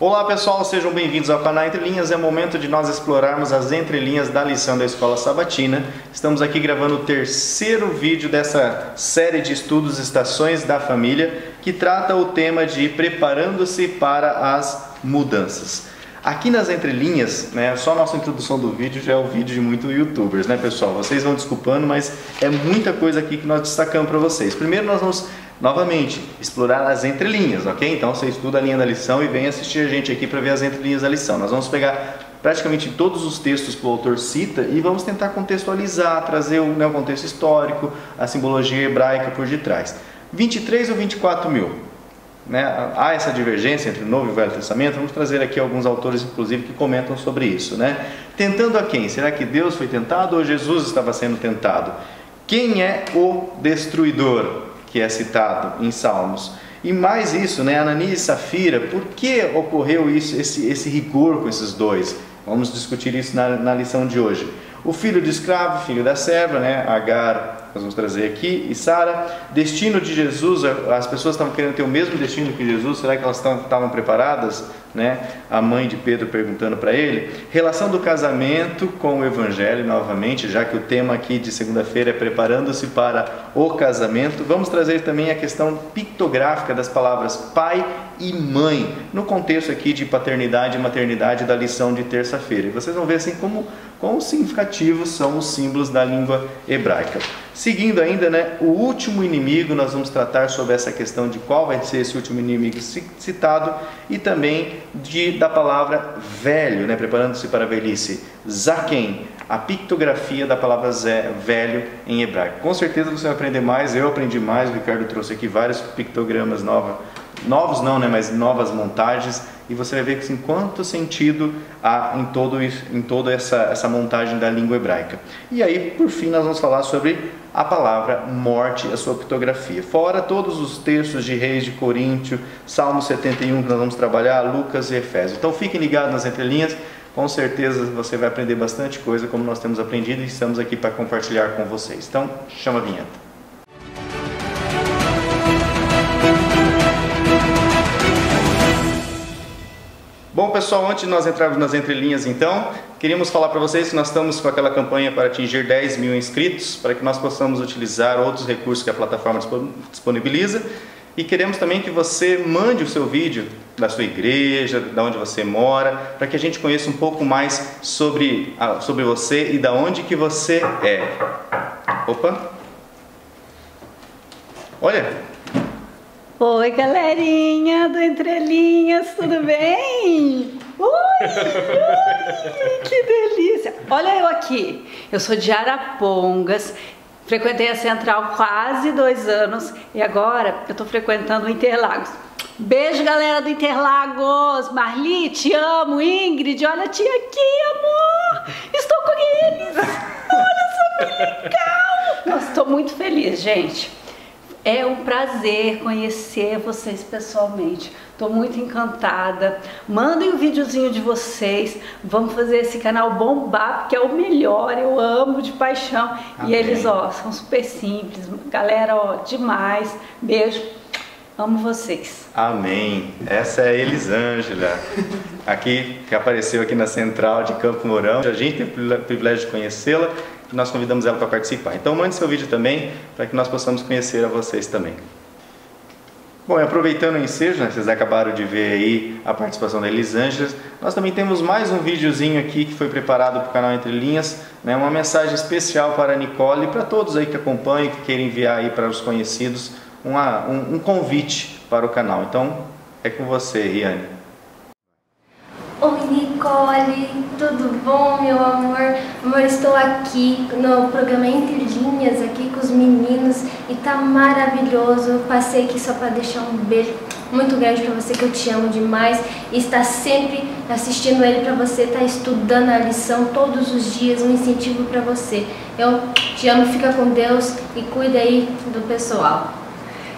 Olá pessoal, sejam bem-vindos ao canal Entre Linhas. É momento de nós explorarmos as entrelinhas da lição da Escola Sabatina. Estamos aqui gravando o terceiro vídeo dessa série de estudos Estações da Família, que trata o tema de preparando-se para as mudanças. Aqui nas entrelinhas, só a nossa introdução do vídeo já é o vídeo de muitos youtubers, pessoal? Vocês vão desculpando, mas é muita coisa aqui que nós destacamos para vocês. Primeiro nós vamos novamente explorar as entrelinhas, ok? Então você estuda a linha da lição e vem assistir a gente aqui para ver as entrelinhas da lição. Nós vamos pegar praticamente todos os textos que o autor cita e vamos tentar contextualizar, trazer o contexto histórico, a simbologia hebraica por detrás. 23 ou 24 mil? Há essa divergência entre o Novo e o Velho Testamento. Vamos trazer aqui alguns autores, inclusive, que comentam sobre isso. Tentando a quem? Será que Deus foi tentado ou Jesus estava sendo tentado? Quem é o destruidor que é citado em Salmos? E mais isso, Ananias e Safira, por que ocorreu isso, esse rigor com esses dois? Vamos discutir isso na lição de hoje. O filho do escravo, filho da serva, Agar, nós vamos trazer aqui, e Sara. Destino de Jesus, as pessoas estavam querendo ter o mesmo destino que Jesus, será que elas estavam preparadas? A mãe de Pedro perguntando para ele. Relação do casamento com o Evangelho, novamente, já que o tema aqui de segunda-feira é preparando-se para o casamento. Vamos trazer também a questão pictográfica das palavras pai e mãe, no contexto aqui de paternidade e maternidade da lição de terça-feira. E vocês vão ver assim quão significativos são os símbolos da língua hebraica. Seguindo ainda, o último inimigo, nós vamos tratar sobre essa questão de qual vai ser esse último inimigo citado e também da palavra velho, preparando-se para a velhice, zaken, a pictografia da palavra velho em hebraico. Com certeza você vai aprender mais, eu aprendi mais, o Ricardo trouxe aqui vários pictogramas novos não, mas novas montagens, e você vai ver assim, quanto sentido há em toda essa montagem da língua hebraica. E aí, por fim, nós vamos falar sobre a palavra morte e a sua pictografia. Fora todos os textos de Reis de Coríntio, Salmo 71 que nós vamos trabalhar, Lucas e Efésios. Então fiquem ligados nas entrelinhas, com certeza você vai aprender bastante coisa como nós temos aprendido e estamos aqui para compartilhar com vocês. Então, chama a vinheta. Bom pessoal, antes de nós entrarmos nas entrelinhas então, queríamos falar para vocês que nós estamos com aquela campanha para atingir 10 mil inscritos, para que nós possamos utilizar outros recursos que a plataforma disponibiliza, e queremos também que você mande o seu vídeo da sua igreja, da onde você mora, para que a gente conheça um pouco mais sobre você e da onde que você é. Opa! Olha! Oi, galerinha do Entrelinhas, tudo bem? Ui, que delícia! Olha eu aqui, eu sou de Arapongas, frequentei a Central quase 2 anos e agora eu tô frequentando o Interlagos. Beijo, galera do Interlagos! Marli, te amo! Ingrid, olha a tia aqui, amor! Estou com eles! Olha só que legal! Nossa, estou muito feliz, gente! É um prazer conhecer vocês pessoalmente. Estou muito encantada. Mandem um videozinho de vocês. Vamos fazer esse canal bombar, porque é o melhor. Eu amo de paixão. Amém. E eles, são super simples. Galera, demais. Beijo. Amo vocês. Amém. Essa é a Elisângela, aqui, que apareceu aqui na Central de Campo Mourão. A gente tem o privilégio de conhecê-la. Nós convidamos ela para participar. Então mande seu vídeo também, para que nós possamos conhecer a vocês também. Bom, e aproveitando o ensejo, vocês acabaram de ver aí a participação da Elisângela, nós também temos mais um videozinho aqui que foi preparado para o canal Entre Linhas, uma mensagem especial para a Nicole e para todos aí que acompanham, que querem enviar aí para os conhecidos um convite para o canal. Então, é com você, Riane. Oi, Nicole, tudo bom, meu amor? Amor, estou aqui no programa Entre Linhas, aqui com os meninos, e tá maravilhoso. Eu passei aqui só para deixar um beijo muito grande para você, que eu te amo demais, e está sempre assistindo ele para você, tá estudando a lição todos os dias, um incentivo para você. Eu te amo, fica com Deus e cuida aí do pessoal.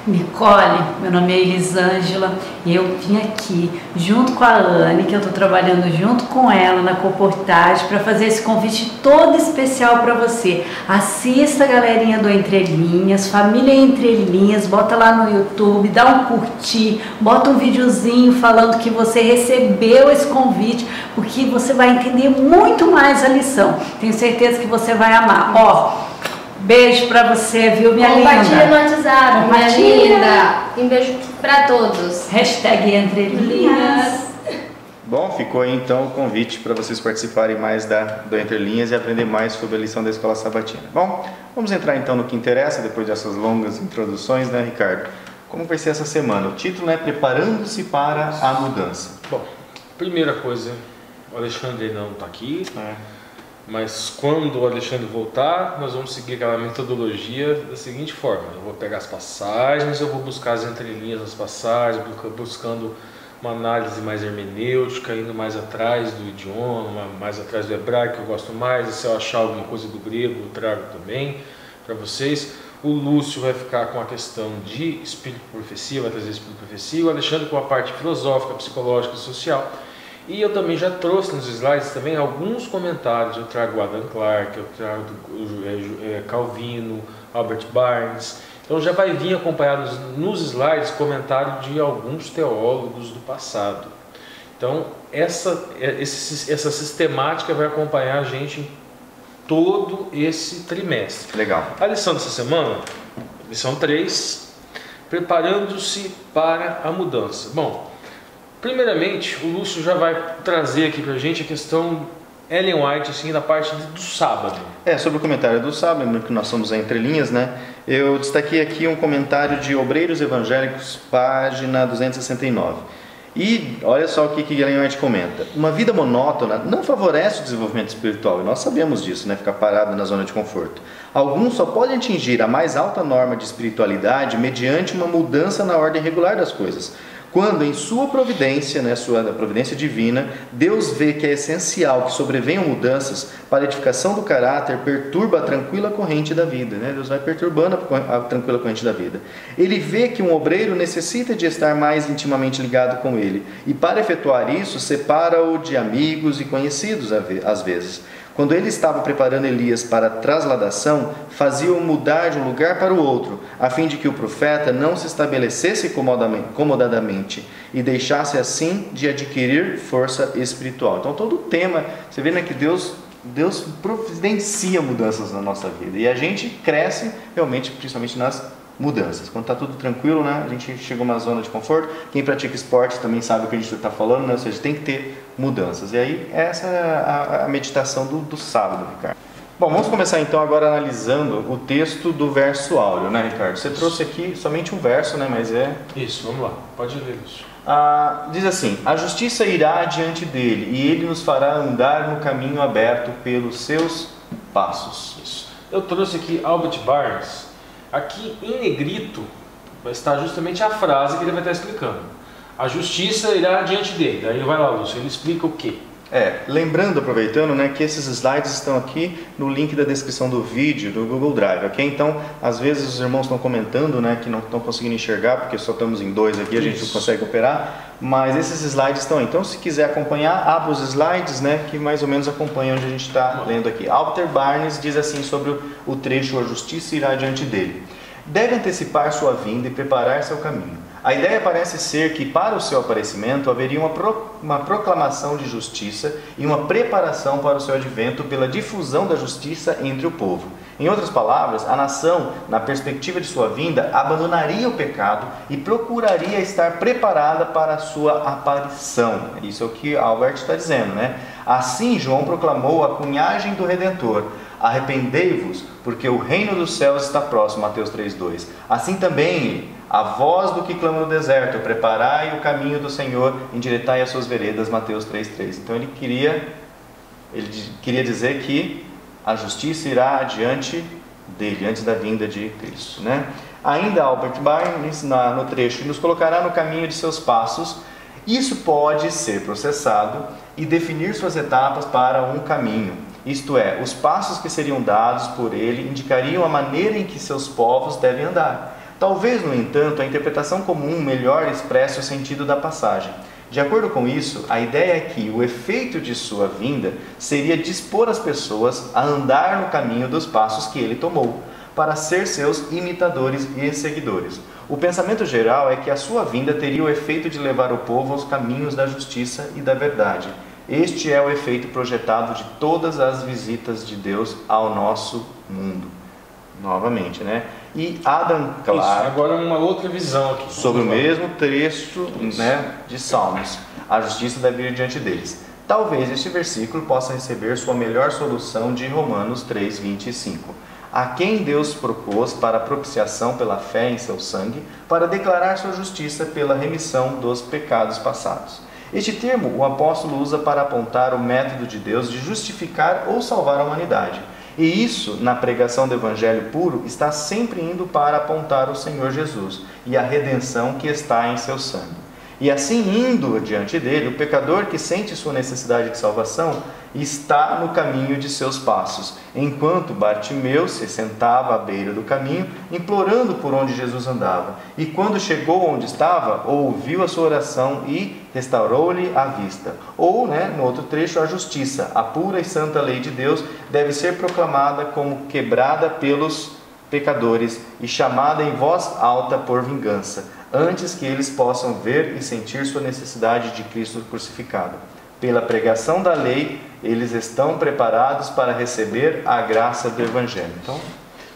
Nicole, meu nome é Elisângela e eu vim aqui junto com a Anne, que eu estou trabalhando junto com ela na Comportage, para fazer esse convite todo especial para você. Assista a galerinha do Entre Linhas, Família Entre Linhas, bota lá no YouTube, dá um curtir, bota um videozinho falando que você recebeu esse convite, porque você vai entender muito mais a lição. Tenho certeza que você vai amar. Ó, beijo pra você, viu, minha linda? Compartilha no WhatsApp, minha linda. Um beijo pra todos. Hashtag Entre Linhas. Bom, ficou aí então o convite para vocês participarem mais do Entre Linhas e aprender mais sobre a lição da Escola Sabatina. Bom, vamos entrar então no que interessa, depois dessas longas introduções, né, Ricardo? Como vai ser essa semana? O título é Preparando-se para a Mudança. Bom, primeira coisa, o Alexandre não está aqui. Mas quando o Alexandre voltar, nós vamos seguir aquela metodologia da seguinte forma: eu vou pegar as passagens, eu vou buscar as entrelinhas das passagens, buscando uma análise mais hermenêutica, indo mais atrás do idioma, mais atrás do hebraico, que eu gosto mais. E se eu achar alguma coisa do grego, eu trago também para vocês. O Lúcio vai ficar com a questão de espírito e profecia, vai trazer espírito e profecia. O Alexandre com a parte filosófica, psicológica e social. E eu também já trouxe nos slides também alguns comentários. Eu trago o Adam Clarke, eu trago Calvino, Albert Barnes. Então já vai vir acompanhado nos slides comentário de alguns teólogos do passado. Então essa sistemática vai acompanhar a gente em todo esse trimestre. Legal. A lição dessa semana, lição 3, preparando-se para a mudança. Bom, primeiramente, o Lúcio já vai trazer aqui pra gente a questão Ellen White, assim, da parte do sábado. Sobre o comentário do sábado, lembrando que nós somos a Entre Linhas, né? Eu destaquei aqui um comentário de Obreiros Evangélicos, página 269. E olha só o que Ellen White comenta. Uma vida monótona não favorece o desenvolvimento espiritual, e nós sabemos disso, né? Ficar parado na zona de conforto. Alguns só podem atingir a mais alta norma de espiritualidade mediante uma mudança na ordem regular das coisas. Quando em sua providência, né, sua providência divina, Deus vê que é essencial que sobrevenham mudanças para a edificação do caráter, perturba a tranquila corrente da vida. Né? Deus vai perturbando a tranquila corrente da vida. Ele vê que um obreiro necessita de estar mais intimamente ligado com ele, e para efetuar isso, separa-o de amigos e conhecidos às vezes. Quando ele estava preparando Elias para a trasladação, fazia-o mudar de um lugar para o outro, a fim de que o profeta não se estabelecesse comodadamente e deixasse assim de adquirir força espiritual. Então todo o tema, você vê, né, que Deus providencia mudanças na nossa vida, e a gente cresce realmente, principalmente nas mudanças. Quando está tudo tranquilo, né, a gente chega a uma zona de conforto. Quem pratica esporte também sabe o que a gente está falando, né? Ou seja, tem que ter mudanças. E aí essa é a meditação do sábado, Ricardo. Bom, vamos começar então agora analisando o texto do verso áureo, né, Ricardo? Você trouxe aqui somente um verso, né? Mas Isso, vamos lá, pode ler isso. Diz assim: a justiça irá diante dele, e ele nos fará andar no caminho aberto pelos seus passos. Isso. Eu trouxe aqui Albert Barnes. Aqui em negrito vai estar justamente a frase que ele vai estar explicando. A justiça irá diante dele. Aí vai lá, Lúcio, ele explica o quê? Lembrando, aproveitando, né, que esses slides estão aqui no link da descrição do vídeo do Google Drive, ok? Então, às vezes os irmãos estão comentando, né, que não estão conseguindo enxergar, porque só estamos em 2 aqui, a gente não consegue operar, mas esses slides estão aí. Então, se quiser acompanhar, abra os slides, né, que mais ou menos acompanham onde a gente está lendo aqui. Albert Barnes diz assim sobre o trecho: a justiça irá diante dele. Deve antecipar sua vinda e preparar seu caminho. A ideia parece ser que, para o seu aparecimento, haveria uma proclamação de justiça e uma preparação para o seu advento pela difusão da justiça entre o povo. Em outras palavras, a nação, na perspectiva de sua vinda, abandonaria o pecado e procuraria estar preparada para a sua aparição. Isso é o que Albert está dizendo, né? Assim, João proclamou a cunhagem do Redentor: arrependei-vos, porque o reino dos céus está próximo, Mateus 3,2. Assim também, a voz do que clama no deserto: preparai o caminho do Senhor, endireitai as suas veredas, Mateus 3,3. Então ele queria dizer que a justiça irá adiante dele, antes da vinda de Cristo, né? Ainda Albert Barnes, no trecho: nos colocará no caminho de seus passos. Isso pode ser processado e definir suas etapas para um caminho. Isto é, os passos que seriam dados por ele indicariam a maneira em que seus povos devem andar. Talvez, no entanto, a interpretação comum melhor expresse o sentido da passagem. De acordo com isso, a ideia é que o efeito de sua vinda seria dispor as pessoas a andar no caminho dos passos que ele tomou, para ser seus imitadores e seguidores. O pensamento geral é que a sua vinda teria o efeito de levar o povo aos caminhos da justiça e da verdade. Este é o efeito projetado de todas as visitas de Deus ao nosso mundo. Novamente, né? E Adam Clarke, agora uma outra visão aqui. sobre o mesmo trecho, né, de Salmos. A justiça deve vir diante deles. Talvez este versículo possa receber sua melhor solução de Romanos 3, 25. A quem Deus propôs para a propiciação pela fé em seu sangue, para declarar sua justiça pela remissão dos pecados passados. Este termo o apóstolo usa para apontar o método de Deus de justificar ou salvar a humanidade. E isso, na pregação do Evangelho puro, está sempre indo para apontar o Senhor Jesus e a redenção que está em seu sangue. E assim, indo diante dele, o pecador que sente sua necessidade de salvação está no caminho de seus passos, enquanto Bartimeu se sentava à beira do caminho, implorando por onde Jesus andava. E quando chegou onde estava, ouviu a sua oração e restaurou-lhe a vista. Ou, no outro trecho, a justiça, a pura e santa lei de Deus, deve ser proclamada como quebrada pelos pecadores e chamada em voz alta por vingança, antes que eles possam ver e sentir sua necessidade de Cristo crucificado. Pela pregação da lei, eles estão preparados para receber a graça do Evangelho. Então,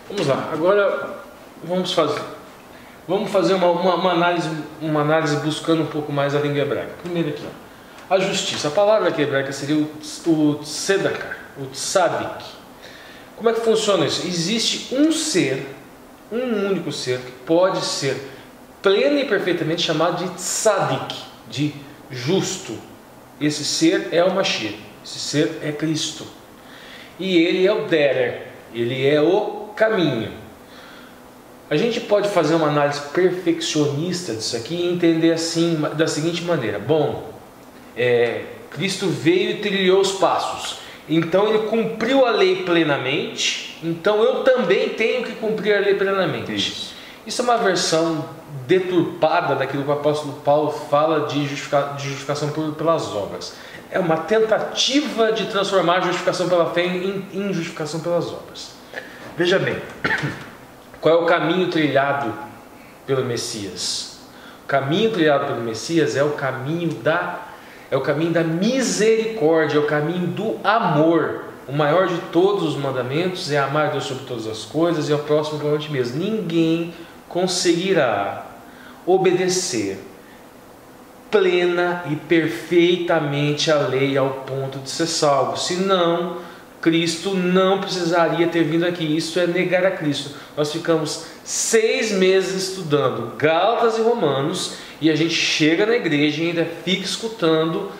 vamos lá. Agora vamos fazer uma análise buscando um pouco mais a língua hebraica. Primeiro aqui, a justiça. A palavra aqui hebraica seria o tzedakah, o tzadik. Como é que funciona isso? Existe um ser, um único ser, que pode ser pleno e perfeitamente chamado de tzadik, de justo. Esse ser é o Mashiach, esse ser é Cristo. E ele é o Derer, ele é o caminho. A gente pode fazer uma análise perfeccionista disso aqui e entender assim, da seguinte maneira. Bom, Cristo veio e trilhou os passos. Então ele cumpriu a lei plenamente, então eu também tenho que cumprir a lei plenamente. Isso é uma versão deturpada daquilo que o apóstolo Paulo fala de justificação pelas obras. É uma tentativa de transformar a justificação pela fé em justificação pelas obras. Veja bem, qual é o caminho trilhado pelo Messias? O caminho trilhado pelo Messias é o caminho da misericórdia, é o caminho do amor. O maior de todos os mandamentos é amar a Deus sobre todas as coisas e ao próximo como a ti mesmo. Ninguém conseguirá obedecer plena e perfeitamente a lei ao ponto de ser salvo. Senão, Cristo não precisaria ter vindo aqui. Isso é negar a Cristo. Nós ficamos 6 meses estudando Gálatas e Romanos e a gente chega na igreja e ainda fica escutando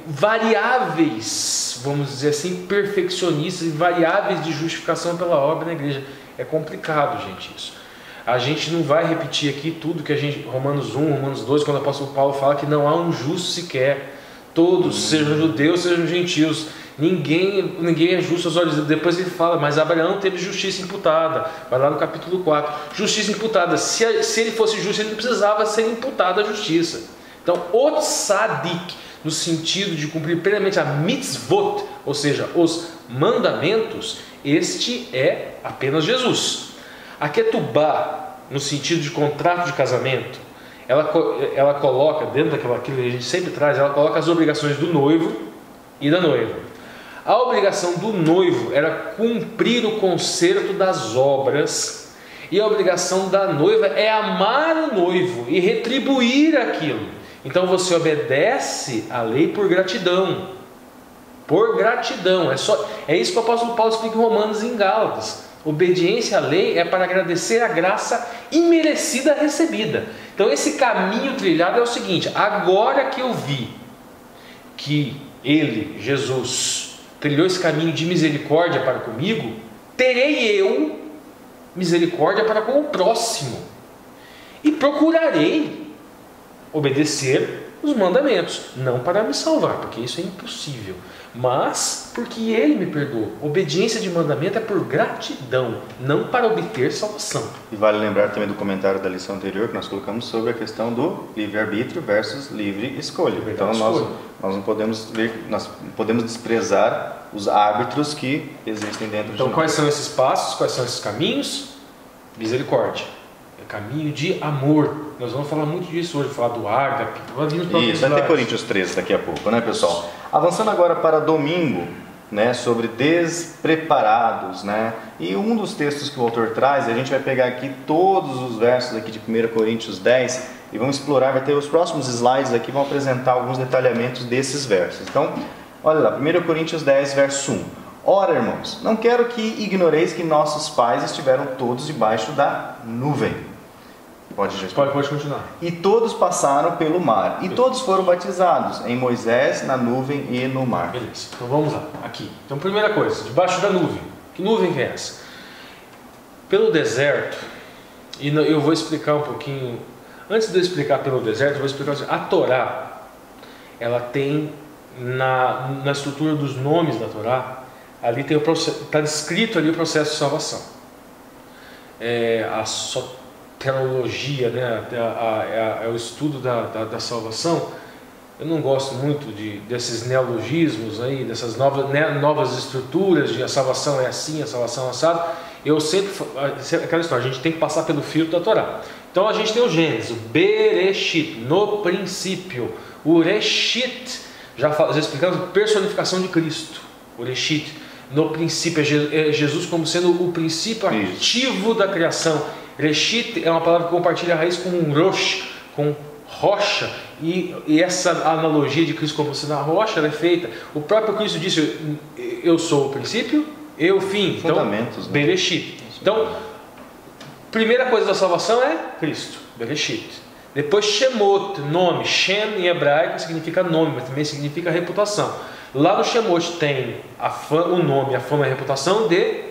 variáveis, vamos dizer assim, perfeccionistas e variáveis de justificação pela obra na igreja. É complicado, gente, isso. A gente não vai repetir aqui tudo que a gente, Romanos 1, Romanos 2, quando o apóstolo Paulo fala que não há um justo sequer. Todos, sejam judeus, sejam gentios, ninguém é justo aos olhos de Deus. Depois ele fala, mas Abraão teve justiça imputada. Vai lá no capítulo 4. Justiça imputada. Se ele fosse justo, ele não precisava ser imputado a justiça. Então, o tzadik, no sentido de cumprir plenamente a mitzvot, ou seja, os mandamentos, este é apenas Jesus. A ketubá, no sentido de contrato de casamento, ela coloca, dentro daquilo que a gente sempre traz, ela coloca as obrigações do noivo e da noiva. A obrigação do noivo era cumprir o concerto das obras, e a obrigação da noiva é amar o noivo e retribuir aquilo. Então você obedece à lei por gratidão. Por gratidão. É isso que o apóstolo Paulo explica em Romanos e em Gálatas. Obediência à lei é para agradecer a graça imerecida recebida. Então esse caminho trilhado é o seguinte: agora que eu vi que ele, Jesus, trilhou esse caminho de misericórdia para comigo, terei eu misericórdia para com o próximo e procurarei obedecer os mandamentos, não para me salvar, porque isso é impossível, mas porque Ele me perdoou. Obediência de mandamento é por gratidão, não para obter salvação. E vale lembrar também do comentário da lição anterior que nós colocamos sobre a questão do livre-arbítrio versus livre escolha. Então nós não podemos nós podemos desprezar os árbitros que existem dentro de nós. Então quais são esses passos, quais são esses caminhos? Misericórdia. Caminho de amor. Nós vamos falar muito disso hoje, falar do ágape. Isso, vai ter Coríntios 13 daqui a pouco, né, pessoal? Avançando agora para domingo, né, sobre despreparados, né? E um dos textos que o autor traz, a gente vai pegar aqui todos os versos aqui de 1 Coríntios 10 e vamos explorar, vai ter os próximos slides aqui, vão apresentar alguns detalhamentos desses versos. Então, olha lá, 1 Coríntios 10, verso 1. Ora, irmãos, não quero que ignoreis que nossos pais estiveram todos debaixo da nuvem. Pode continuar. E todos passaram pelo mar, e todos foram batizados em Moisés, na nuvem e no mar. Beleza, então vamos lá, aqui. Então, primeira coisa, debaixo da nuvem. Que nuvem que é essa? Pelo deserto, e eu vou explicar um pouquinho, antes de eu explicar pelo deserto, eu vou explicar assim, a Torá, ela tem, na estrutura dos nomes da Torá, ali tem está descrito ali o processo de salvação. A soteriologia, né? É o estudo da salvação. Eu não gosto muito desses neologismos aí, dessas novas estruturas de a salvação é assim, a salvação é assado. Eu sempre, aquela história, a gente tem que passar pelo filtro da Torá. Então a gente tem o Gênesis, o Bereshit, no princípio. O Reshit, já explicamos, personificação de Cristo. O Reshit, no princípio, é Jesus como sendo o princípio ativo da criação. Reshit é uma palavra que compartilha a raiz com um rosh, com rocha, e essa analogia de Cristo como sendo a rocha, ela é feita. O próprio Cristo disse: eu sou o princípio, eu o fim. Fundamentos, então, Bereshit. Então, primeira coisa da salvação é Cristo, Bereshit. Depois Shemot, nome. Shem em hebraico significa nome, mas também significa reputação. Lá no Shemot tem o nome, a fama e a reputação de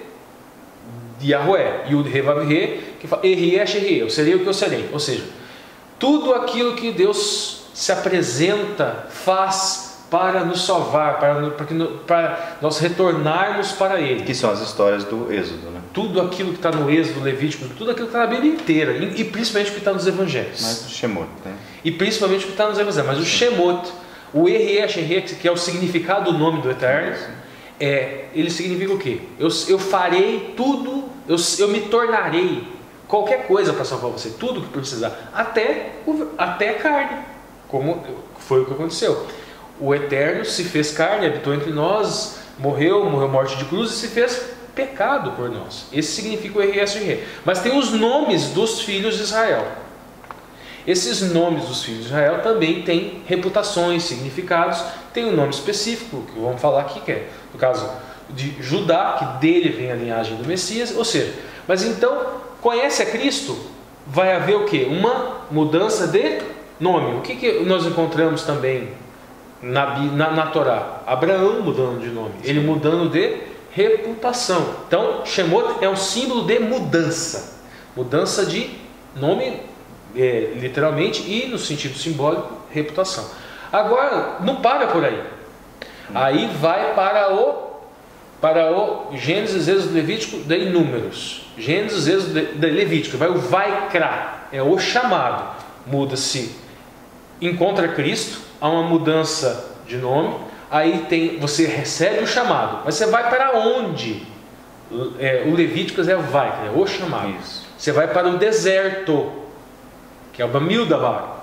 Yahweh, Yud He Vav He, que fala eu serei o que eu serei. Ou seja, tudo aquilo que Deus se apresenta, faz para nos salvar, para nós retornarmos para Ele. Que são as histórias do Êxodo, né? Tudo aquilo que está no Êxodo, Levítico, tudo aquilo que está na Bíblia inteira, e principalmente o que está nos Evangelhos. Mas o Shemot, né? E principalmente o que está nos Evangelhos. Mas o Shemot, o que é o significado do nome do Eterno, ele significa o quê? Eu farei tudo, eu me tornarei qualquer coisa para salvar você, tudo que precisar, até a carne, como foi o que aconteceu. O Eterno se fez carne, habitou entre nós, morreu morte de cruz e se fez pecado por nós. Esse significa o RSG. Mas tem os nomes dos filhos de Israel. Esses nomes dos filhos de Israel também têm reputações, significados. Tem um nome específico, que vamos falar aqui, que é, no caso de Judá, que dele vem a linhagem do Messias. Ou seja, mas então, conhece a Cristo, vai haver o quê? Uma mudança de nome. O que nós encontramos também na Torá? Abraão mudando de nome, ele mudando de reputação. Então, Shemot é um símbolo de mudança. Mudança de nome, literalmente, e no sentido simbólico, reputação. Agora, não para por aí. Aí vai para o Gênesis, Êxodo, Levítico, daí Números. Gênesis, Êxodo, Levítico. Vai o Vaikra, é o chamado. Muda-se, encontra Cristo, há uma mudança de nome. Aí você recebe o chamado. Mas você vai para onde? O Levítico é o Vaikra, é o chamado. Isso. Você vai para o deserto, que é o Bamildavar.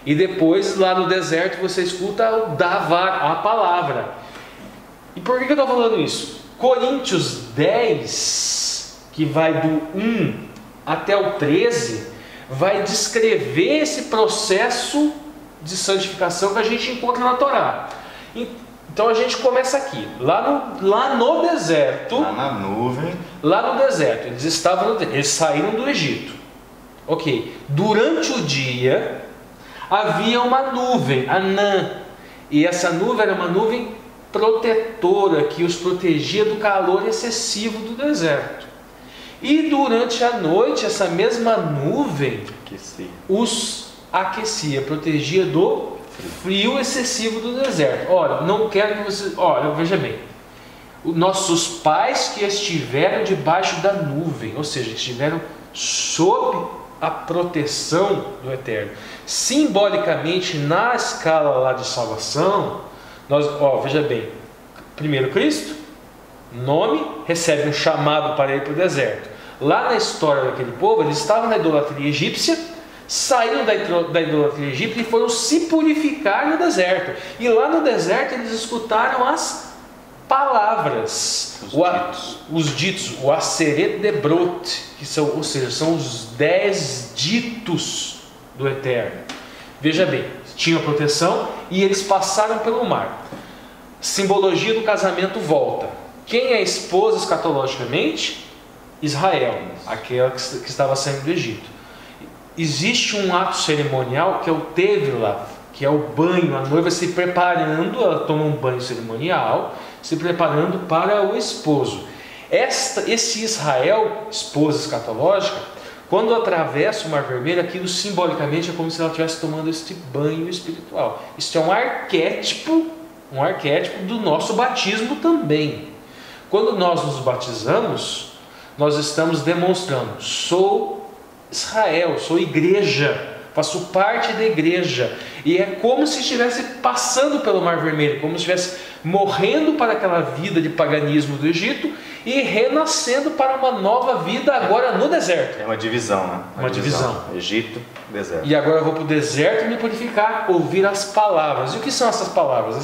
E depois, lá no deserto, você escuta o Davar, a palavra. E por que eu estou falando isso? Coríntios 10, que vai do 1 até o 13, vai descrever esse processo de santificação que a gente encontra na Torá. Então a gente começa aqui, lá no deserto. Lá na nuvem. Lá no deserto, eles saíram do Egito. Ok, durante o dia havia uma nuvem, Anã, e essa nuvem era uma nuvem protetora que os protegia do calor excessivo do deserto. E durante a noite, essa mesma nuvem os aquecia, protegia do frio excessivo do deserto. Olha, não quero que você... Olha, veja bem. Os nossos pais que estiveram debaixo da nuvem, ou seja, estiveram sob a proteção do Eterno. Simbolicamente, na escala lá de salvação, nós, veja bem, primeiro Cristo, nome, recebe um chamado para ir para o deserto. Lá na história daquele povo, eles estavam na idolatria egípcia, saíram da idolatria egípcia e foram se purificar no deserto. E lá no deserto eles escutaram as palavras, os ditos, o Aseret Debrot, que são, ou seja, são os 10 ditos do Eterno. Veja bem, tinha proteção e eles passaram pelo mar. Simbologia do casamento volta. Quem é a esposa escatologicamente? Israel, aquela que estava saindo do Egito. Existe um ato cerimonial que é o Tevila, que é o banho, a noiva se preparando, ela toma um banho cerimonial, se preparando para o esposo. Esse Israel, esposa escatológica, quando atravessa o Mar Vermelho, aquilo simbolicamente é como se ela estivesse tomando este banho espiritual. Isso é um arquétipo do nosso batismo também. Quando nós nos batizamos, nós estamos demonstrando: sou Israel, sou igreja, faço parte da igreja. E é como se estivesse passando pelo Mar Vermelho, como se estivesse morrendo para aquela vida de paganismo do Egito e renascendo para uma nova vida agora no deserto. É uma divisão, né? Uma divisão. Egito, deserto. E agora eu vou para o deserto me purificar, ouvir as palavras. E o que são essas palavras?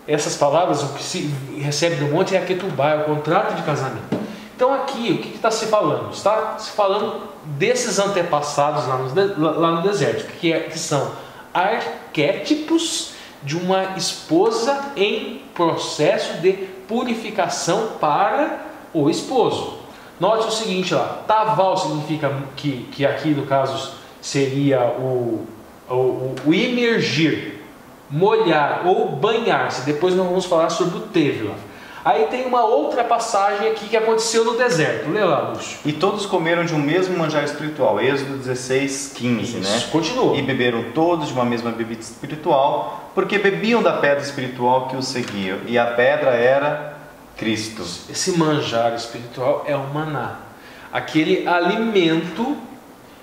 Essas palavras, o que se recebe do monte é a ketubá, é o contrato de casamento. Então aqui, o que está se falando? Está se falando desses antepassados lá no deserto, que são arquétipos de uma esposa em processo de purificação para o esposo. Note o seguinte lá, taval significa que aqui no caso seria o imergir, molhar ou banhar-se. Depois nós vamos falar sobre o tevila. Aí tem uma outra passagem aqui que aconteceu no deserto. Lê lá, Lúcio. E todos comeram de um mesmo manjar espiritual. Êxodo 16, 15, né? Continua. E beberam todos de uma mesma bebida espiritual, porque bebiam da pedra espiritual que os seguia. E a pedra era Cristo. Esse manjar espiritual é o maná. Aquele alimento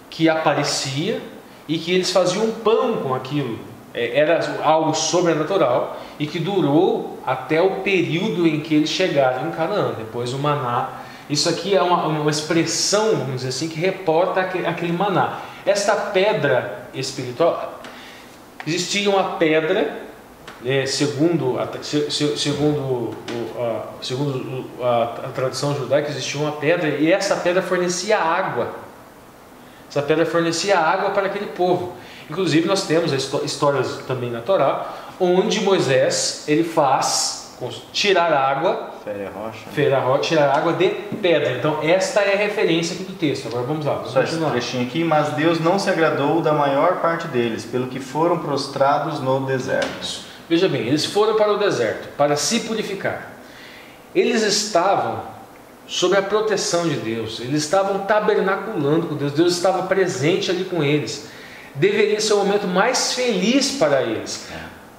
que aparecia e que eles faziam pão com aquilo. Era algo sobrenatural e que durou até o período em que eles chegaram em Canaã. Depois o maná, isso aqui é uma expressão, vamos dizer assim, que reporta aquele maná. Esta pedra espiritual, existia uma pedra, segundo a tradição judaica, existia uma pedra e essa pedra fornecia água. Essa pedra fornecia água para aquele povo. Inclusive nós temos histórias também na Torá, onde Moisés ele faz tirar água, tirar água de pedra. Então esta é a referência aqui do texto. Agora vamos lá. Só esse trechinho aqui. Mas Deus não se agradou da maior parte deles, pelo que foram prostrados no deserto. Veja bem, eles foram para o deserto para se purificar. Eles estavam sob a proteção de Deus. Eles estavam tabernaculando com Deus. Deus estava presente ali com eles. Deveria ser o momento mais feliz para eles.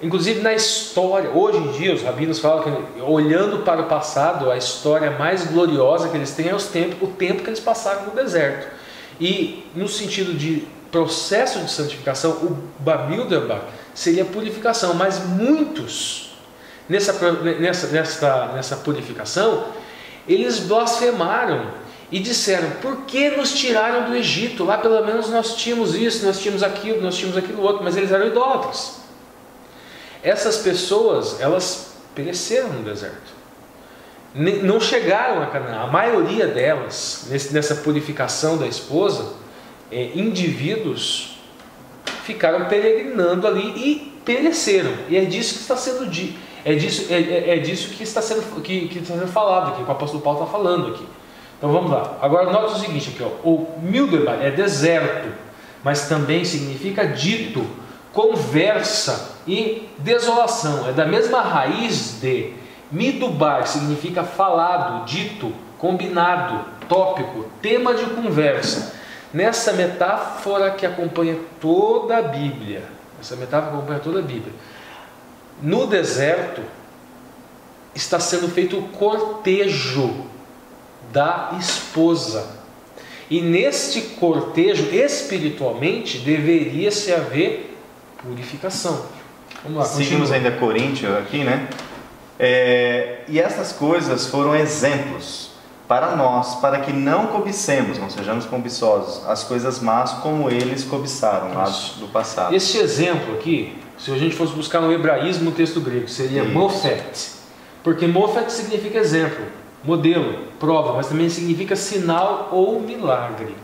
Inclusive na história, hoje em dia os rabinos falam que, olhando para o passado, a história mais gloriosa que eles têm é o tempo que eles passaram no deserto. E no sentido de processo de santificação, o Bamilderbach seria purificação, mas muitos nessa purificação eles blasfemaram e disseram: por que nos tiraram do Egito? Lá pelo menos nós tínhamos isso, nós tínhamos aquilo outro, mas eles eram idólatras. Essas pessoas, elas pereceram no deserto. Não chegaram a Canaã. A maioria delas, nessa purificação da esposa, indivíduos ficaram peregrinando ali e pereceram. E é disso que está sendo dito. É disso que está sendo falado aqui, que o apóstolo Paulo está falando aqui. Então vamos lá. Agora note o seguinte aqui, ó. O Mildebar é deserto, mas também significa dito, conversa e desolação. É da mesma raiz de Midubar, significa falado, dito, combinado, tópico, tema de conversa. nessa metáfora que acompanha toda a Bíblia. Essa metáfora acompanha toda a Bíblia. No deserto está sendo feito o cortejo da esposa. E neste cortejo, espiritualmente, deveria-se haver purificação. Vamos lá, seguimos ainda Coríntios aqui, né? E essas coisas foram exemplos para nós, para que não cobicemos, não sejamos cobiçosos, as coisas más como eles cobiçaram lá do passado. Este exemplo aqui, se a gente fosse buscar no hebraísmo, no texto grego, seria mofet. Porque mofet significa exemplo, modelo, prova, mas também significa sinal ou milagre.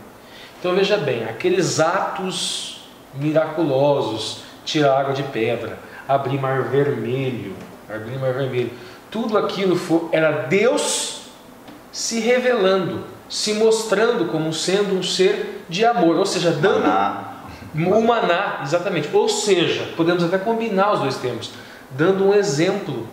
Então veja bem, aqueles atos miraculosos, tirar água de pedra, abrir mar vermelho, tudo aquilo era Deus se revelando, se mostrando como sendo um ser de amor, ou seja, dando o maná, exatamente, ou seja, podemos até combinar os dois termos, dando um exemplo.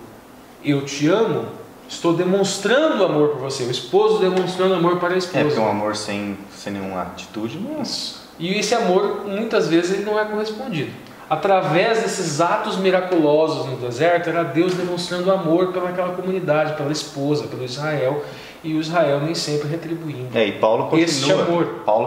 Eu te amo, estou demonstrando amor por você, o esposo demonstrando amor para a esposa. Porque um amor sem nenhuma atitude não é isso. E esse amor, muitas vezes, ele não é correspondido. Através desses atos miraculosos no deserto, era Deus demonstrando amor pelaquela comunidade, pela esposa, pelo Israel, e o Israel nem sempre retribuindo. E Paulo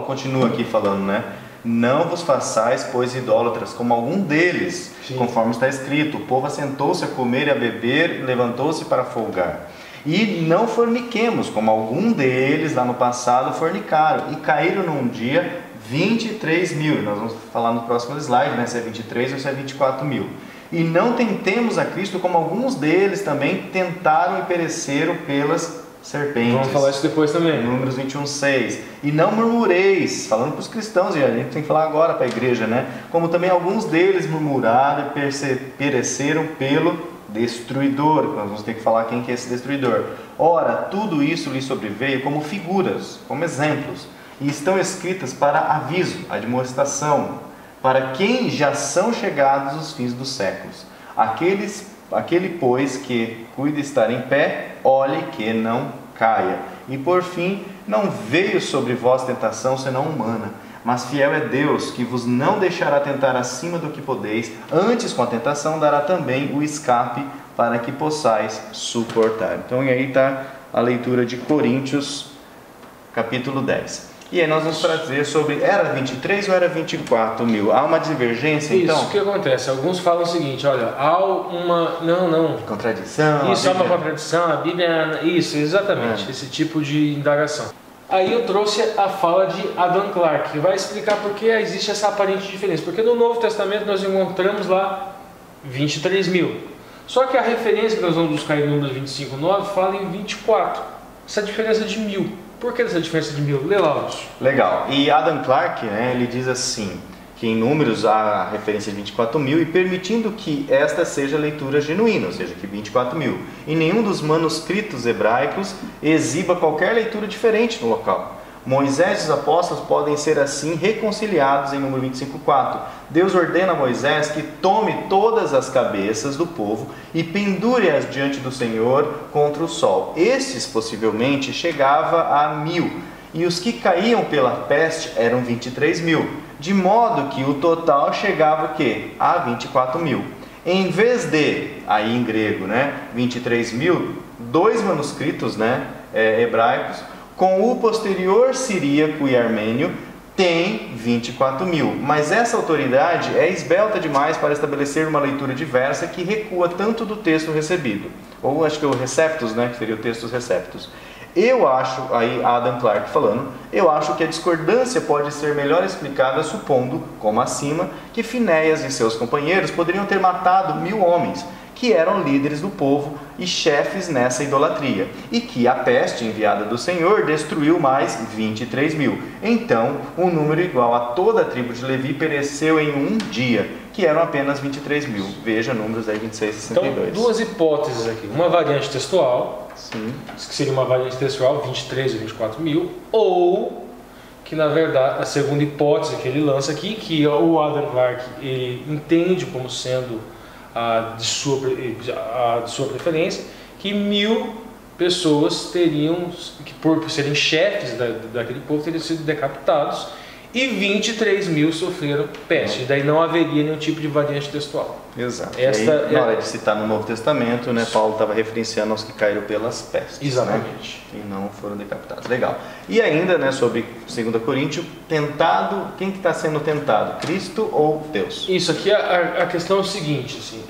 continua aqui falando, né? Não vos façais, pois, idólatras, como algum deles, conforme está escrito: o povo assentou-se a comer e a beber, levantou-se para folgar. E não forniquemos, como algum deles lá no passado fornicaram, e caíram num dia 23 mil. Nós vamos falar no próximo slide, né, se é 23 ou se é 24 mil. E não tentemos a Cristo, como alguns deles também tentaram e pereceram pelas serpentes. Vamos falar isso depois também. Números 21:6. E não murmureis, falando para os cristãos, e a gente tem que falar agora para a igreja, né? Como também alguns deles murmuraram e pereceram pelo destruidor. Nós vamos ter que falar quem que é esse destruidor. Ora, tudo isso lhe sobreveio como figuras, como exemplos, e estão escritas para aviso, admoestação, para quem já são chegados os fins dos séculos. Aquele, pois, que cuida estar em pé, olhe que não caia. E por fim, não veio sobre vós tentação senão humana, mas fiel é Deus, que vos não deixará tentar acima do que podeis, antes com a tentação dará também o escape para que possais suportar. Então aí está a leitura de Coríntios, capítulo 10. E aí nós vamos trazer sobre, era 23 ou era 24 mil? Há uma divergência, então? Isso, o que acontece? Alguns falam o seguinte, olha, há uma... Não. Contradição. Isso, há uma contradição, a Bíblia... Isso, exatamente, esse tipo de indagação. Aí eu trouxe a fala de Adam Clarke, que vai explicar por que existe essa aparente diferença. Porque no Novo Testamento nós encontramos lá 23 mil. Só que a referência que nós vamos buscar em Números 25:9 fala em 24. Essa diferença de 1000. Por que essa diferença de 1000? Lê lá, Lúcio. Legal. E Adam Clarke, né, ele diz assim, que em Números há a referência de 24 mil e permitindo que esta seja a leitura genuína, ou seja, que 24 mil. Em nenhum dos manuscritos hebraicos exiba qualquer leitura diferente no local. Moisés e os apóstolos podem ser assim reconciliados em Número 25:4. Deus ordena a Moisés que tome todas as cabeças do povo e pendure-as diante do Senhor contra o sol. Estes possivelmente chegava a 1000, e os que caíam pela peste eram 23 mil, de modo que o total chegava o quê? A 24 mil. Em vez de, aí em grego, né, 23 mil, dois manuscritos, né, hebraicos, com o posterior siríaco e armênio, tem 24 mil. Mas essa autoridade é esbelta demais para estabelecer uma leitura diversa que recua tanto do texto recebido. Ou acho que o receptus, né, que seria o texto dos receptus. Eu acho, aí Adam Clarke falando, eu acho que a discordância pode ser melhor explicada supondo, como acima, que Finéias e seus companheiros poderiam ter matado 1000 homens, que eram líderes do povo e chefes nessa idolatria, e que a peste enviada do Senhor destruiu mais 23 mil. Então, um número igual a toda a tribo de Levi pereceu em um dia, que eram apenas 23 mil. Veja Números aí 26 e 62. Então, duas hipóteses aqui. Uma variante textual, sim, que seria uma variante textual, 23 ou 24 mil, ou que na verdade, a segunda hipótese que ele lança aqui, que o Adam Clarke ele entende como sendo de sua preferência, que 1000 pessoas teriam, que por serem chefes daquele povo, teriam sido decapitados, e 23 mil sofreram peste. Daí não haveria nenhum tipo de variante textual. Exato. Esta aí, na hora de citar no Novo Testamento, né, Paulo estava referenciando aos que caíram pelas pestes. Exatamente. Né, e não foram decapitados. Legal. E ainda, né, sobre 2 Coríntios, tentado, quem que está sendo tentado? Cristo ou Deus? Isso aqui, a questão é o seguinte, assim,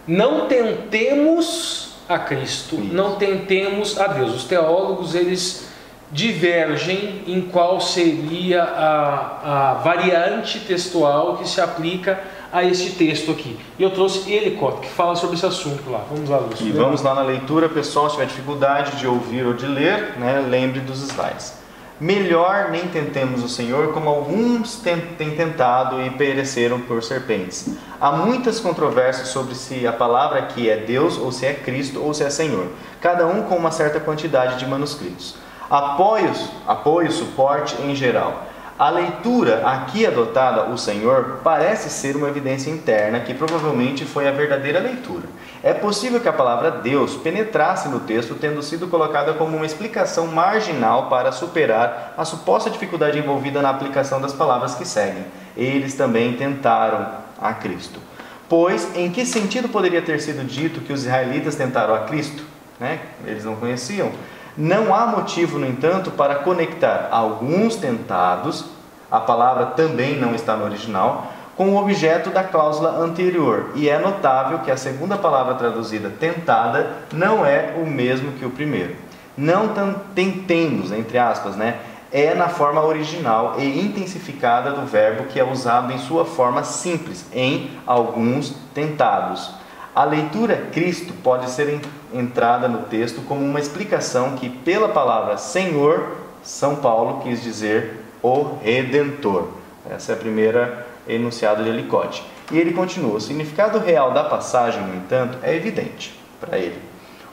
não tentemos a Cristo, Isso. não tentemos a Deus. Os teólogos, eles divergem em qual seria a variante textual que se aplica a este texto aqui. E eu trouxe Ellicott, que fala sobre esse assunto lá. Vamos lá, Lúcio. E vamos lá na leitura, pessoal. Se tiver dificuldade de ouvir ou de ler, né, lembre dos slides. Melhor nem tentemos o Senhor, como alguns têm tentado e pereceram por serpentes. Há muitas controvérsias sobre se a palavra aqui é Deus, ou se é Cristo, ou se é Senhor, cada um com uma certa quantidade de manuscritos. Apoio o suporte em geral. A leitura aqui adotada, o Senhor, parece ser uma evidência interna que provavelmente foi a verdadeira leitura. É possível que a palavra Deus penetrasse no texto, tendo sido colocada como uma explicação marginal para superar a suposta dificuldade envolvida na aplicação das palavras que seguem. Eles também tentaram a Cristo. Pois, em que sentido poderia ter sido dito que os israelitas tentaram a Cristo? Né? Eles não conheciam. Não há motivo, no entanto, para conectar alguns tentados, a palavra também não está no original, com o objeto da cláusula anterior. E é notável que a segunda palavra traduzida, tentada, não é o mesmo que o primeiro. Não tentemos, entre aspas, né? É na forma original e intensificada do verbo que é usado em sua forma simples, em alguns tentados. A leitura Cristo pode ser entrada no texto como uma explicação que, pela palavra Senhor, São Paulo quis dizer o Redentor. Essa é a primeira enunciado de Ellicott. E ele continua: o significado real da passagem, no entanto, é evidente para ele.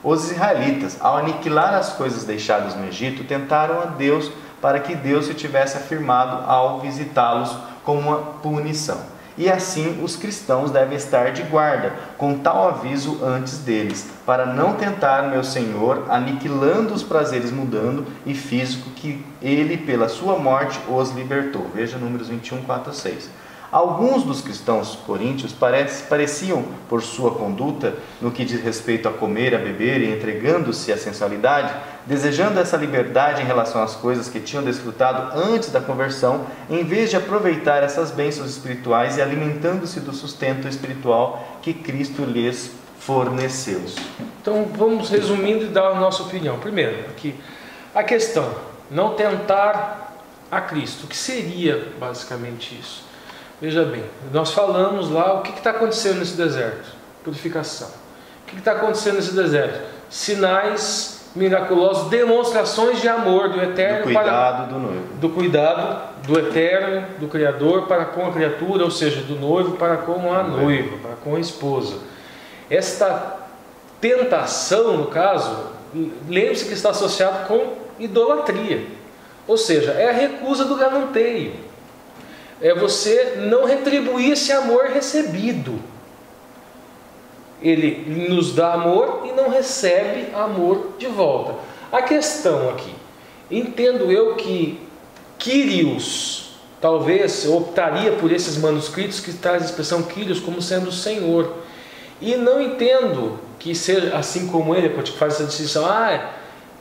Os israelitas, ao aniquilar as coisas deixadas no Egito, tentaram a Deus para que Deus se tivesse afirmado ao visitá-los como uma punição. E assim os cristãos devem estar de guarda, com tal aviso antes deles, para não tentar meu Senhor, aniquilando os prazeres mudando e físico que ele, pela sua morte, os libertou. Veja Números 21, 4 a 6. Alguns dos cristãos coríntios pareciam, por sua conduta, no que diz respeito a comer, a beber e entregando-se à sensualidade, desejando essa liberdade em relação às coisas que tinham desfrutado antes da conversão, em vez de aproveitar essas bênçãos espirituais e alimentando-se do sustento espiritual que Cristo lhes forneceu. Então vamos resumindo e dar a nossa opinião. Primeiro, aqui, a questão, não tentar a Cristo. O que seria basicamente isso? Veja bem, nós falamos lá o que está acontecendo nesse deserto. Purificação. O que está acontecendo nesse deserto? Sinais miraculosos, demonstrações de amor do Eterno, do cuidado do noivo, do cuidado do Eterno, do Criador para com a criatura, ou seja, do noivo para com a noiva, para com a esposa. Esta tentação, no caso, lembre-se que está associado com idolatria, ou seja, é a recusa do galanteio, é você não retribuir esse amor recebido. Ele nos dá amor e não recebe amor de volta. A questão aqui, entendo eu que Kyrios talvez optaria por esses manuscritos que traz a expressão Kyrios como sendo o Senhor. E não entendo que seja assim como ele, porque faz essa distinção,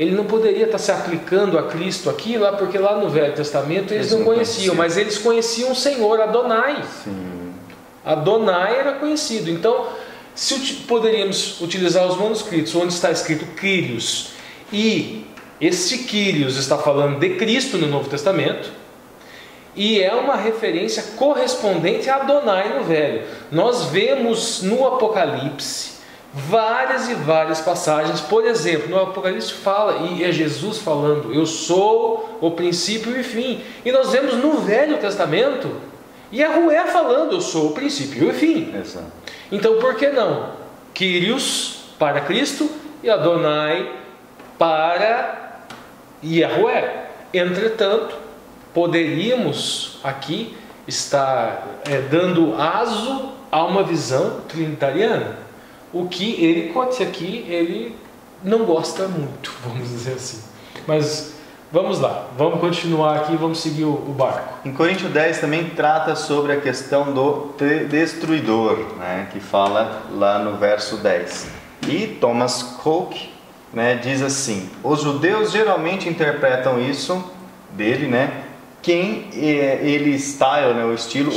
ele não poderia estar se aplicando a Cristo aqui, lá, porque lá no Velho Testamento eles não conheciam, mas eles conheciam o Senhor, Adonai. Sim. Adonai era conhecido. Então, se poderíamos utilizar os manuscritos onde está escrito Kyrios, e esse Kyrios está falando de Cristo no Novo Testamento, e é uma referência correspondente a Adonai no Velho. Nós vemos no Apocalipse várias e várias passagens. Por exemplo, no Apocalipse fala, e é Jesus falando, eu sou o princípio e o fim. E nós vemos no Velho Testamento Yahuwah falando, eu sou o princípio e o fim. Exato. Então por que não? Kyrios para Cristo e Adonai para Yahuwah. Entretanto, poderíamos aqui estar dando aso a uma visão trinitariana. O que ele aqui, ele não gosta muito, vamos dizer assim. Mas Vamos lá, vamos continuar aqui, vamos seguir o barco. Em Coríntios 10 também trata sobre a questão do destruidor, né, que fala lá no verso 10. E Thomas Coke, né, diz assim: os judeus geralmente interpretam isso dele, né, ele style, né, o estilo,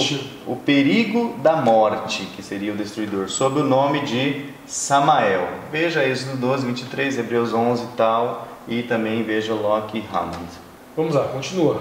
o perigo da morte, que seria o destruidor, sob o nome de Samael. Veja Êxodo 12, 23, Hebreus 11 e tal, e também veja Locke e Hammond. Vamos lá, continua.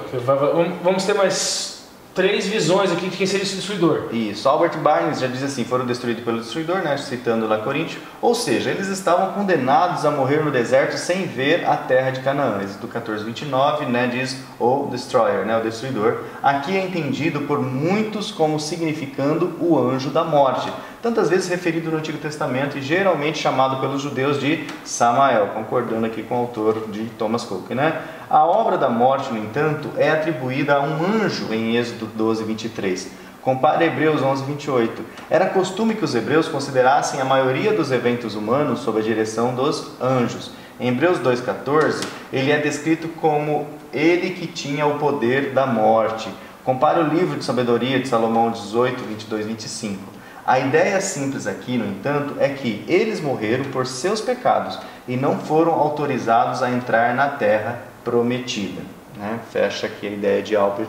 Vamos ter mais 3 visões aqui de quem seria esse destruidor. Isso, Albert Barnes já diz assim: foram destruídos pelo destruidor, né, citando lá Coríntios, ou seja, eles estavam condenados a morrer no deserto sem ver a terra de Canaã. Êxodo 14, 29, né, diz o destroyer, né, o destruidor. Aqui é entendido por muitos como significando o anjo da morte, tantas vezes referido no Antigo Testamento e geralmente chamado pelos judeus de Samael, concordando aqui com o autor de Thomas Coke, né? A obra da morte, no entanto, é atribuída a um anjo em Êxodo 12, 23. Compare Hebreus 11, 28. Era costume que os hebreus considerassem a maioria dos eventos humanos sob a direção dos anjos. Em Hebreus 2,14, ele é descrito como ele que tinha o poder da morte. Compare o livro de sabedoria de Salomão 18, 22, 25. A ideia simples aqui, no entanto, é que eles morreram por seus pecados e não foram autorizados a entrar na terra prometida, né? Fecha aqui a ideia de Albert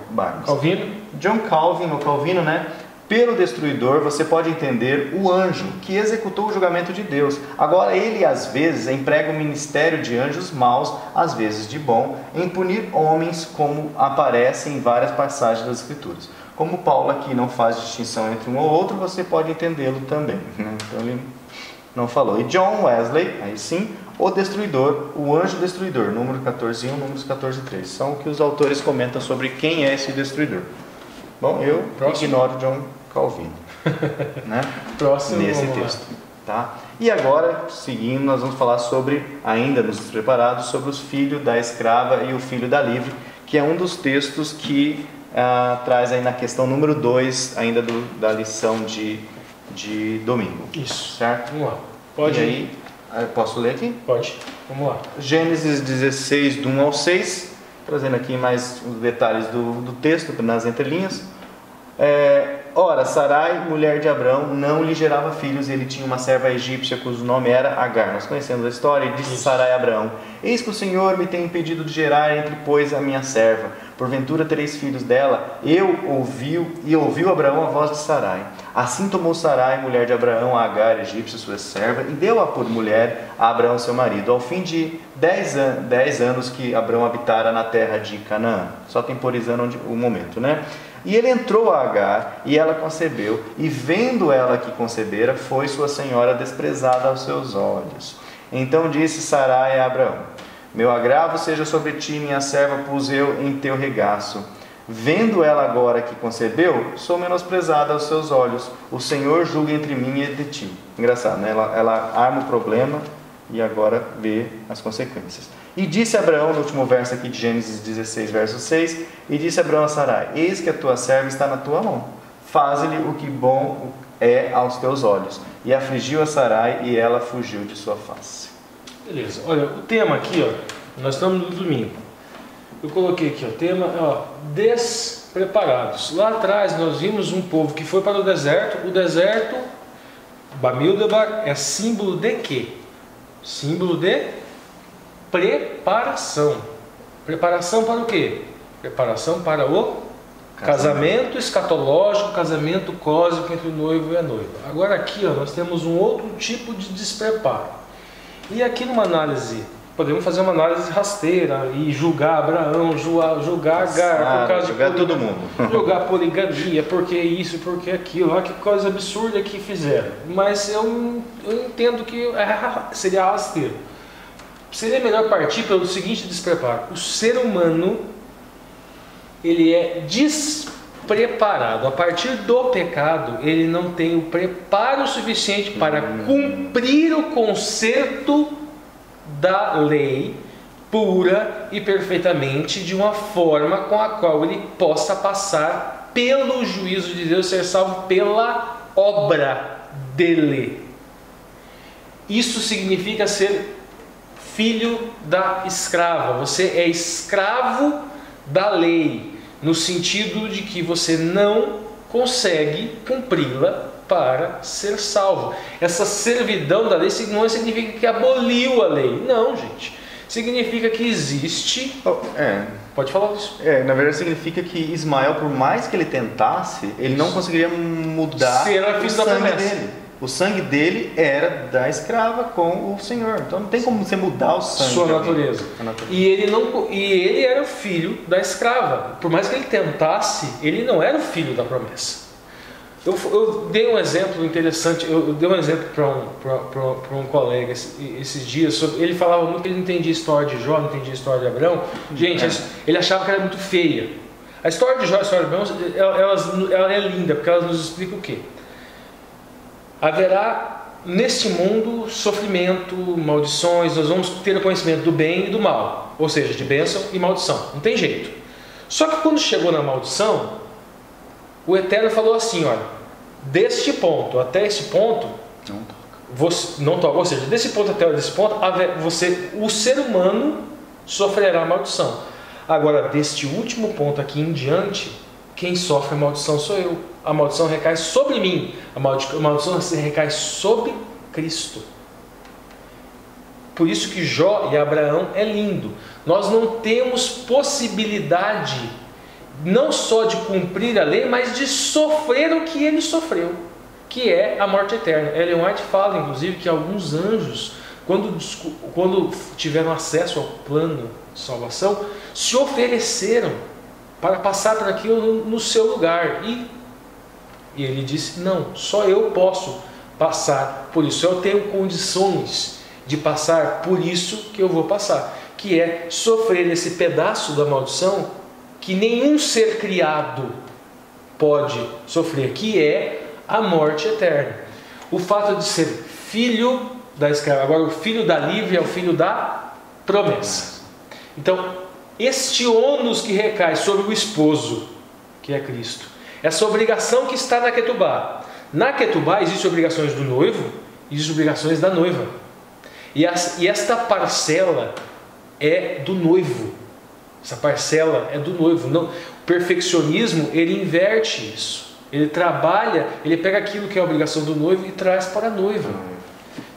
Barnes. Calvino? John Calvin, ou Calvino, né? Pelo destruidor você pode entender o anjo que executou o julgamento de Deus. Agora ele às vezes emprega o ministério de anjos maus, às vezes de bom, em punir homens, como aparece em várias passagens das Escrituras. Como Paulo aqui não faz distinção entre um ou outro, você pode entendê-lo também, né? Então ele não falou. E John Wesley, aí sim, o destruidor, o anjo destruidor, número 14.1, números 14.3. São o que os autores comentam sobre quem é esse destruidor. Bom, eu ignoro John Calvino, né? Próximo, nesse texto. Tá? E agora, seguindo, nós vamos falar sobre, ainda nos preparados, sobre os filhos da escrava e o filho da livre, que é um dos textos que traz aí na questão número 2, ainda da lição de domingo. Isso. Certo? Vamos lá. Pode e ir. aí, posso ler aqui? Pode. Vamos lá. Gênesis 16, do 1 ao 6, trazendo aqui mais os detalhes do texto, nas entrelinhas. Ora, Sarai, mulher de Abrão, não lhe gerava filhos, e ele tinha uma serva egípcia cujo nome era Agar. Nós conhecemos a história, e disse Sarai a Abrão: eis que o Senhor me tem impedido de gerar entre, pois, a minha serva. Porventura tereis filhos dela? Ouviu Abraão a voz de Sarai. Assim tomou Sarai, mulher de Abraão, a Agar, egípcia, sua serva, e deu-a por mulher a Abraão, seu marido, ao fim de 10 anos que Abraão habitara na terra de Canaã. Só temporizando o momento, né? E ele entrou a Agar, e ela concebeu, e vendo ela que concebera, foi sua senhora desprezada aos seus olhos. Então disse Sarai a Abraão: meu agravo seja sobre ti, minha serva pus eu em teu regaço. Vendo ela agora que concebeu, sou menosprezada aos seus olhos. O Senhor julga entre mim e de ti. Engraçado, né? Ela arma o problema e agora vê as consequências. E disse Abraão, no último verso aqui de Gênesis 16, verso 6, e disse Abraão a Sarai: eis que a tua serva está na tua mão, faze-lhe o que bom é aos teus olhos. E afligiu a Sarai, e ela fugiu de sua face. Beleza, olha, o tema aqui, ó, nós estamos no domingo. Eu coloquei aqui, o tema é despreparados. Lá atrás nós vimos um povo que foi para o deserto. O deserto, Bamildebar, é símbolo de quê? Símbolo de preparação. Preparação para o quê? Preparação para o casamento escatológico, casamento cósmico entre o noivo e a noiva. Agora aqui, ó, nós temos um outro tipo de despreparo. E aqui numa análise, podemos fazer uma análise rasteira e julgar Abraão, julgar Agar, por causa julgar todo mundo. Julgar poligamia, porque isso, porque aquilo, olha que coisa absurda que fizeram. Mas eu entendo que seria rasteiro. Seria melhor partir pelo seguinte despreparo: o ser humano, ele é despreparado. A partir do pecado, ele não tem o preparo suficiente para cumprir o conserto da lei pura e perfeitamente, de uma forma com a qual ele possa passar pelo juízo de Deus, ser salvo pela obra dele. Isso significa ser filho da escrava. Você é escravo da lei, no sentido de que você não consegue cumpri-la para ser salvo. Essa servidão da lei não significa que aboliu a lei. Não, gente. Significa que existe... Pode falar isso. Na verdade significa que Ismael, por mais que ele tentasse, ele não conseguiria mudar o sangue dele. O sangue dele era da escrava com o Senhor. Então não tem como você mudar o sangue. Sua natureza. E ele era o filho da escrava. Por mais que ele tentasse, ele não era o filho da promessa. Eu dei um exemplo interessante. Eu dei um exemplo para um colega esses dias. Ele falava muito que ele não entendia a história de Jó, não entendia a história de Abraão. Gente, ele achava que era muito feia. A história de Jó e a história de Abraão, ela é linda, porque ela nos explica o quê? Haverá neste mundo sofrimento, maldições, nós vamos ter o conhecimento do bem e do mal, ou seja, de bênção e maldição, não tem jeito. Só que quando chegou na maldição, o Eterno falou assim, olha, deste ponto até esse ponto, não toca, ou seja, desse ponto até esse ponto, o ser humano sofrerá maldição. Agora, deste último ponto aqui em diante, quem sofre a maldição sou eu. A maldição recai sobre mim. A maldição recai sobre Cristo. Por isso que Jó e Abraão é lindo. Nós não temos possibilidade não só de cumprir a lei, mas de sofrer o que ele sofreu, que é a morte eterna. Ellen White fala, inclusive, que alguns anjos, quando tiveram acesso ao plano de salvação, se ofereceram para passar por aquilo no seu lugar. E ele disse, não, só eu posso passar por isso. Eu tenho condições de passar por isso que eu vou passar. Que é sofrer esse pedaço da maldição que nenhum ser criado pode sofrer, que é a morte eterna. O fato de ser filho da escrava. Agora o filho da livre é o filho da promessa. Então, este ônus que recai sobre o esposo, que é Cristo, essa obrigação que está na Ketubá. Na Ketubá existem obrigações do noivo e existem obrigações da noiva. E esta parcela é do noivo. Essa parcela é do noivo. Não, o perfeccionismo, ele inverte isso. Ele trabalha, ele pega aquilo que é a obrigação do noivo e traz para a noiva.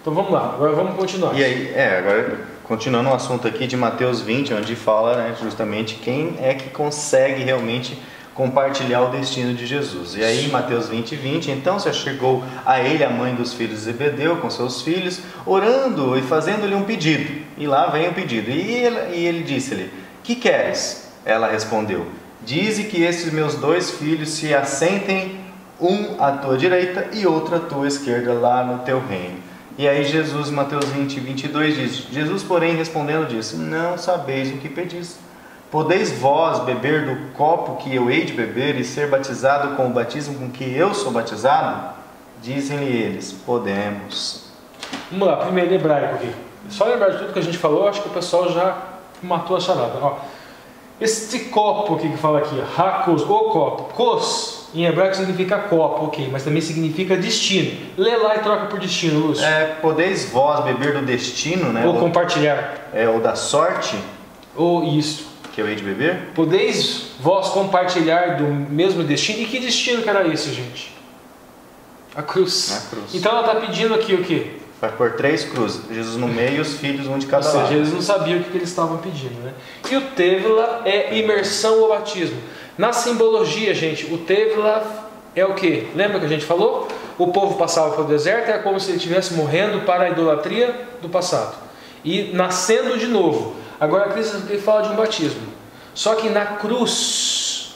Então vamos lá, agora vamos continuar. E aí, agora continuando o assunto aqui de Mateus 20, onde fala, né, justamente quem é que consegue realmente compartilhar o destino de Jesus. E aí, Mateus 20, então se chegou a ele a mãe dos filhos de Zebedeu com seus filhos, orando e fazendo-lhe um pedido. E lá vem o pedido. E ele disse-lhe, que queres? Ela respondeu, dize que estes meus 2 filhos se assentem, um à tua direita e outro à tua esquerda lá no teu reino. E aí Jesus, Mateus 20, 22 diz, Jesus porém respondendo disse, não sabeis o que pedis. Podeis vós beber do copo que eu hei de beber e ser batizado com o batismo com que eu sou batizado? Dizem-lhe eles, podemos. Vamos lá, primeiro hebraico aqui. Só lembrar de tudo que a gente falou, acho que o pessoal já matou a charada. Ó, este copo aqui que fala aqui, hakos, o copo, kos, em hebraico significa copo, ok, mas também significa destino. Lê lá e troca por destino, Lúcio. Podeis vós beber do destino, né? Ou compartilhar. Ou da sorte. Ou isso. Que eu hei de beber? Podeis vós compartilhar do mesmo destino? E que destino que era esse, gente? A cruz. A cruz. Então ela está pedindo aqui o quê? Vai pôr 3 cruzes, Jesus no meio e os filhos um de cada lado. Ou seja, eles não sabiam o que eles estavam pedindo, né? E o Tevila é imersão ou batismo. Na simbologia, gente, o Tevila é o quê? Lembra que a gente falou? O povo passava pelo deserto, era como se ele estivesse morrendo para a idolatria do passado e nascendo de novo. Agora Cristo fala de um batismo. Só que na cruz,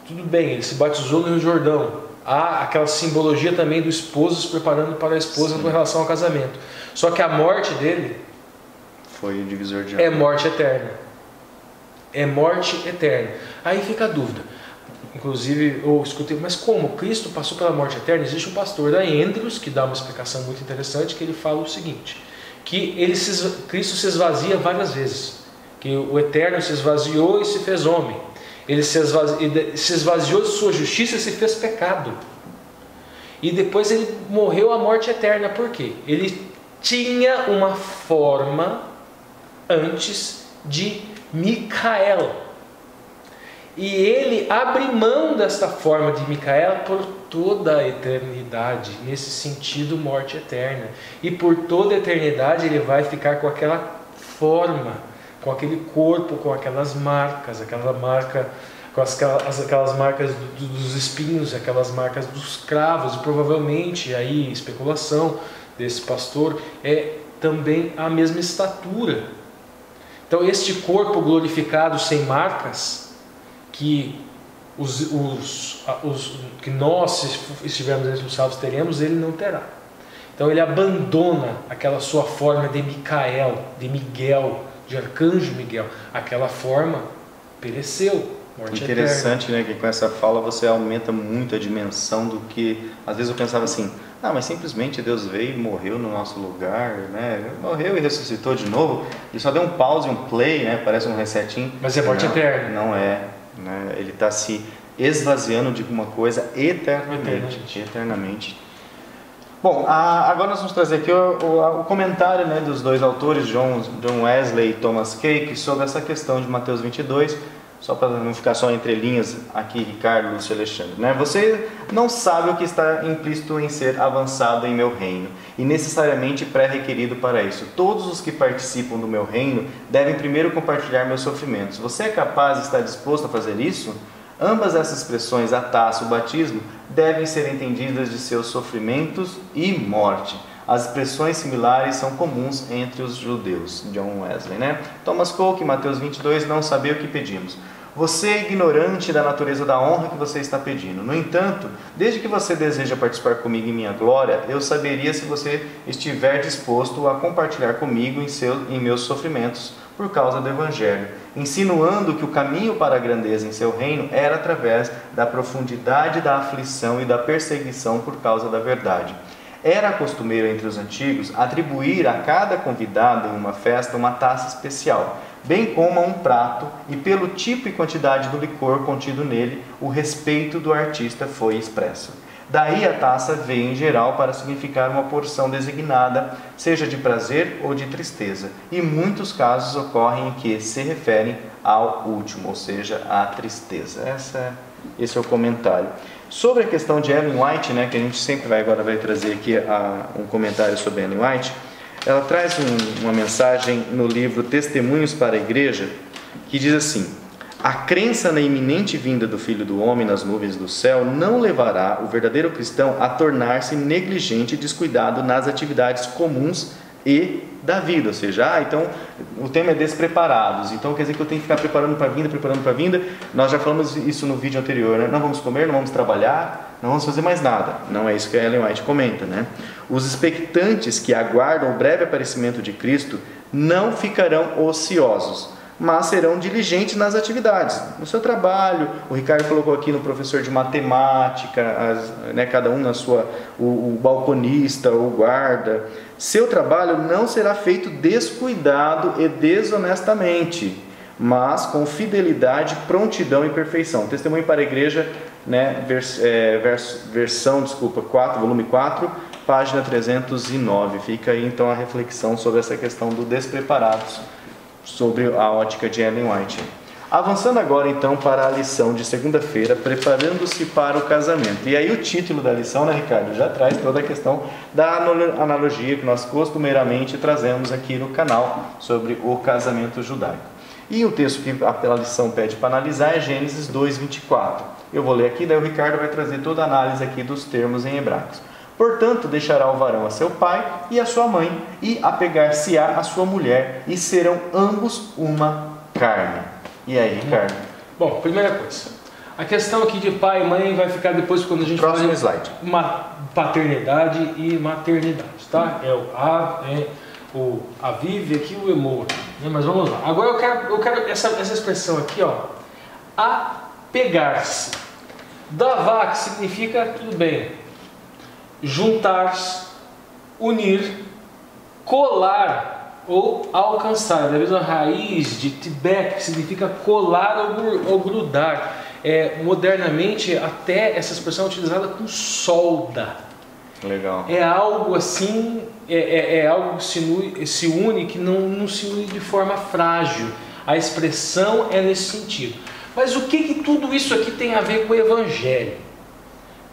tudo bem, ele se batizou no Rio Jordão. Há aquela simbologia também do esposo se preparando para a esposa com relação ao casamento. Só que a morte dele foi o divisor de águas. É morte eterna. É morte eterna. Aí fica a dúvida. Inclusive, eu escutei, mas como? Cristo passou pela morte eterna? Existe um pastor da Andrews que dá uma explicação muito interessante, que ele fala o seguinte, que Cristo se esvazia várias vezes. Que o Eterno se esvaziou e se fez homem. Ele se esvaziou de sua justiça e se fez pecado. E depois ele morreu a morte eterna. Por quê? Ele tinha uma forma antes de Micael. E ele abre mão desta forma de Micael por toda a eternidade, nesse sentido, morte eterna. E por toda a eternidade ele vai ficar com aquela forma, com aquele corpo, com aquelas marcas, com aquelas marcas dos espinhos, aquelas marcas dos cravos, e provavelmente, aí, especulação desse pastor, é também a mesma estatura. Então, este corpo glorificado sem marcas, que que nós, se estivermos entre os salvos, teremos, ele não terá. Então ele abandona aquela sua forma de Micael, de Miguel, de arcanjo Miguel. Aquela forma pereceu, morte Interessante, eterna. né, que com essa fala você aumenta muito a dimensão do que, às vezes eu pensava assim, mas simplesmente Deus veio e morreu no nosso lugar, né? Morreu e ressuscitou de novo, e só deu um pause, um play, né? Parece um resetinho. Mas é morte eterna. Não é, né? Ele está se esvaziando de uma coisa eternamente. Bom, agora nós vamos trazer aqui o comentário, né, dos dois autores, John Wesley e Thomas Cake, sobre essa questão de Mateus 22, só para não ficar só entre linhas aqui, Ricardo, Lúcio e Alexandre, né? Você não sabe o que está implícito em ser avançado em meu reino e necessariamente pré-requerido para isso. Todos os que participam do meu reino devem primeiro compartilhar meus sofrimentos. Você é capaz e está disposto a fazer isso? Ambas essas expressões, a taça e o batismo, devem ser entendidas de seus sofrimentos e morte. As expressões similares são comuns entre os judeus. John Wesley, né? Thomas Cake, Mateus 22, não saber o que pedimos. Você é ignorante da natureza da honra que você está pedindo. No entanto, desde que você deseja participar comigo em minha glória, eu saberia se você estiver disposto a compartilhar comigo em meus sofrimentos por causa do Evangelho, insinuando que o caminho para a grandeza em seu reino era através da profundidade da aflição e da perseguição por causa da verdade. Era costumeiro entre os antigos atribuir a cada convidado em uma festa uma taça especial, bem como a um prato, e pelo tipo e quantidade do licor contido nele, o respeito do artista foi expresso. Daí a taça veio em geral para significar uma porção designada, seja de prazer ou de tristeza, e muitos casos ocorrem em que se referem ao último, ou seja, à tristeza. Esse é o comentário. Sobre a questão de Ellen White, né, que a gente sempre vai trazer aqui um comentário sobre Ellen White, ela traz uma mensagem no livro Testemunhos para a Igreja, que diz assim: a crença na iminente vinda do Filho do Homem nas nuvens do céu não levará o verdadeiro cristão a tornar-se negligente e descuidado nas atividades comuns e da vida. Ou seja, então o tema é despreparados, então quer dizer que eu tenho que ficar preparando para a vinda. Nós já falamos isso no vídeo anterior, né? Não vamos comer, não vamos trabalhar, não vamos fazer mais nada. Não é isso que a Ellen White comenta, né? Os expectantes que aguardam o breve aparecimento de Cristo não ficarão ociosos, mas serão diligentes nas atividades, no seu trabalho. O Ricardo colocou aqui no professor de matemática, né, cada um na sua, o balconista, o guarda. Seu trabalho não será feito descuidado e desonestamente, mas com fidelidade, prontidão e perfeição. Testemunho para a Igreja, né, versão 4, volume 4, página 309. Fica aí então a reflexão sobre essa questão do despreparados, sobre a ótica de Ellen White. Avançando agora então para a lição de segunda-feira, preparando-se para o casamento. E aí o título da lição, né, Ricardo, já traz toda a questão da analogia que nós costumeiramente trazemos aqui no canal sobre o casamento judaico. E o texto que a lição pede para analisar é Gênesis 2:24. Eu vou ler aqui, daí o Ricardo vai trazer toda a análise aqui dos termos em hebraicos. Portanto, deixará o varão a seu pai e a sua mãe, e apegar-se-á a sua mulher, e serão ambos uma carne. E aí, Ricardo? Bom, primeira coisa, a questão aqui de pai e mãe vai ficar depois quando a gente Próximo slide. Uma paternidade e maternidade, tá? É o avive aqui, o emo aqui, né? Mas vamos lá. Agora eu quero essa expressão aqui, ó, apegar-se. Davá, que significa tudo bem, juntar-se, unir, colar ou alcançar. Da mesma raiz de tibé, que significa colar ou grudar. Modernamente, até essa expressão é utilizada com solda. Legal. É algo assim, é algo que se une, que não se une de forma frágil. A expressão é nesse sentido. Mas o que tudo isso aqui tem a ver com o Evangelho?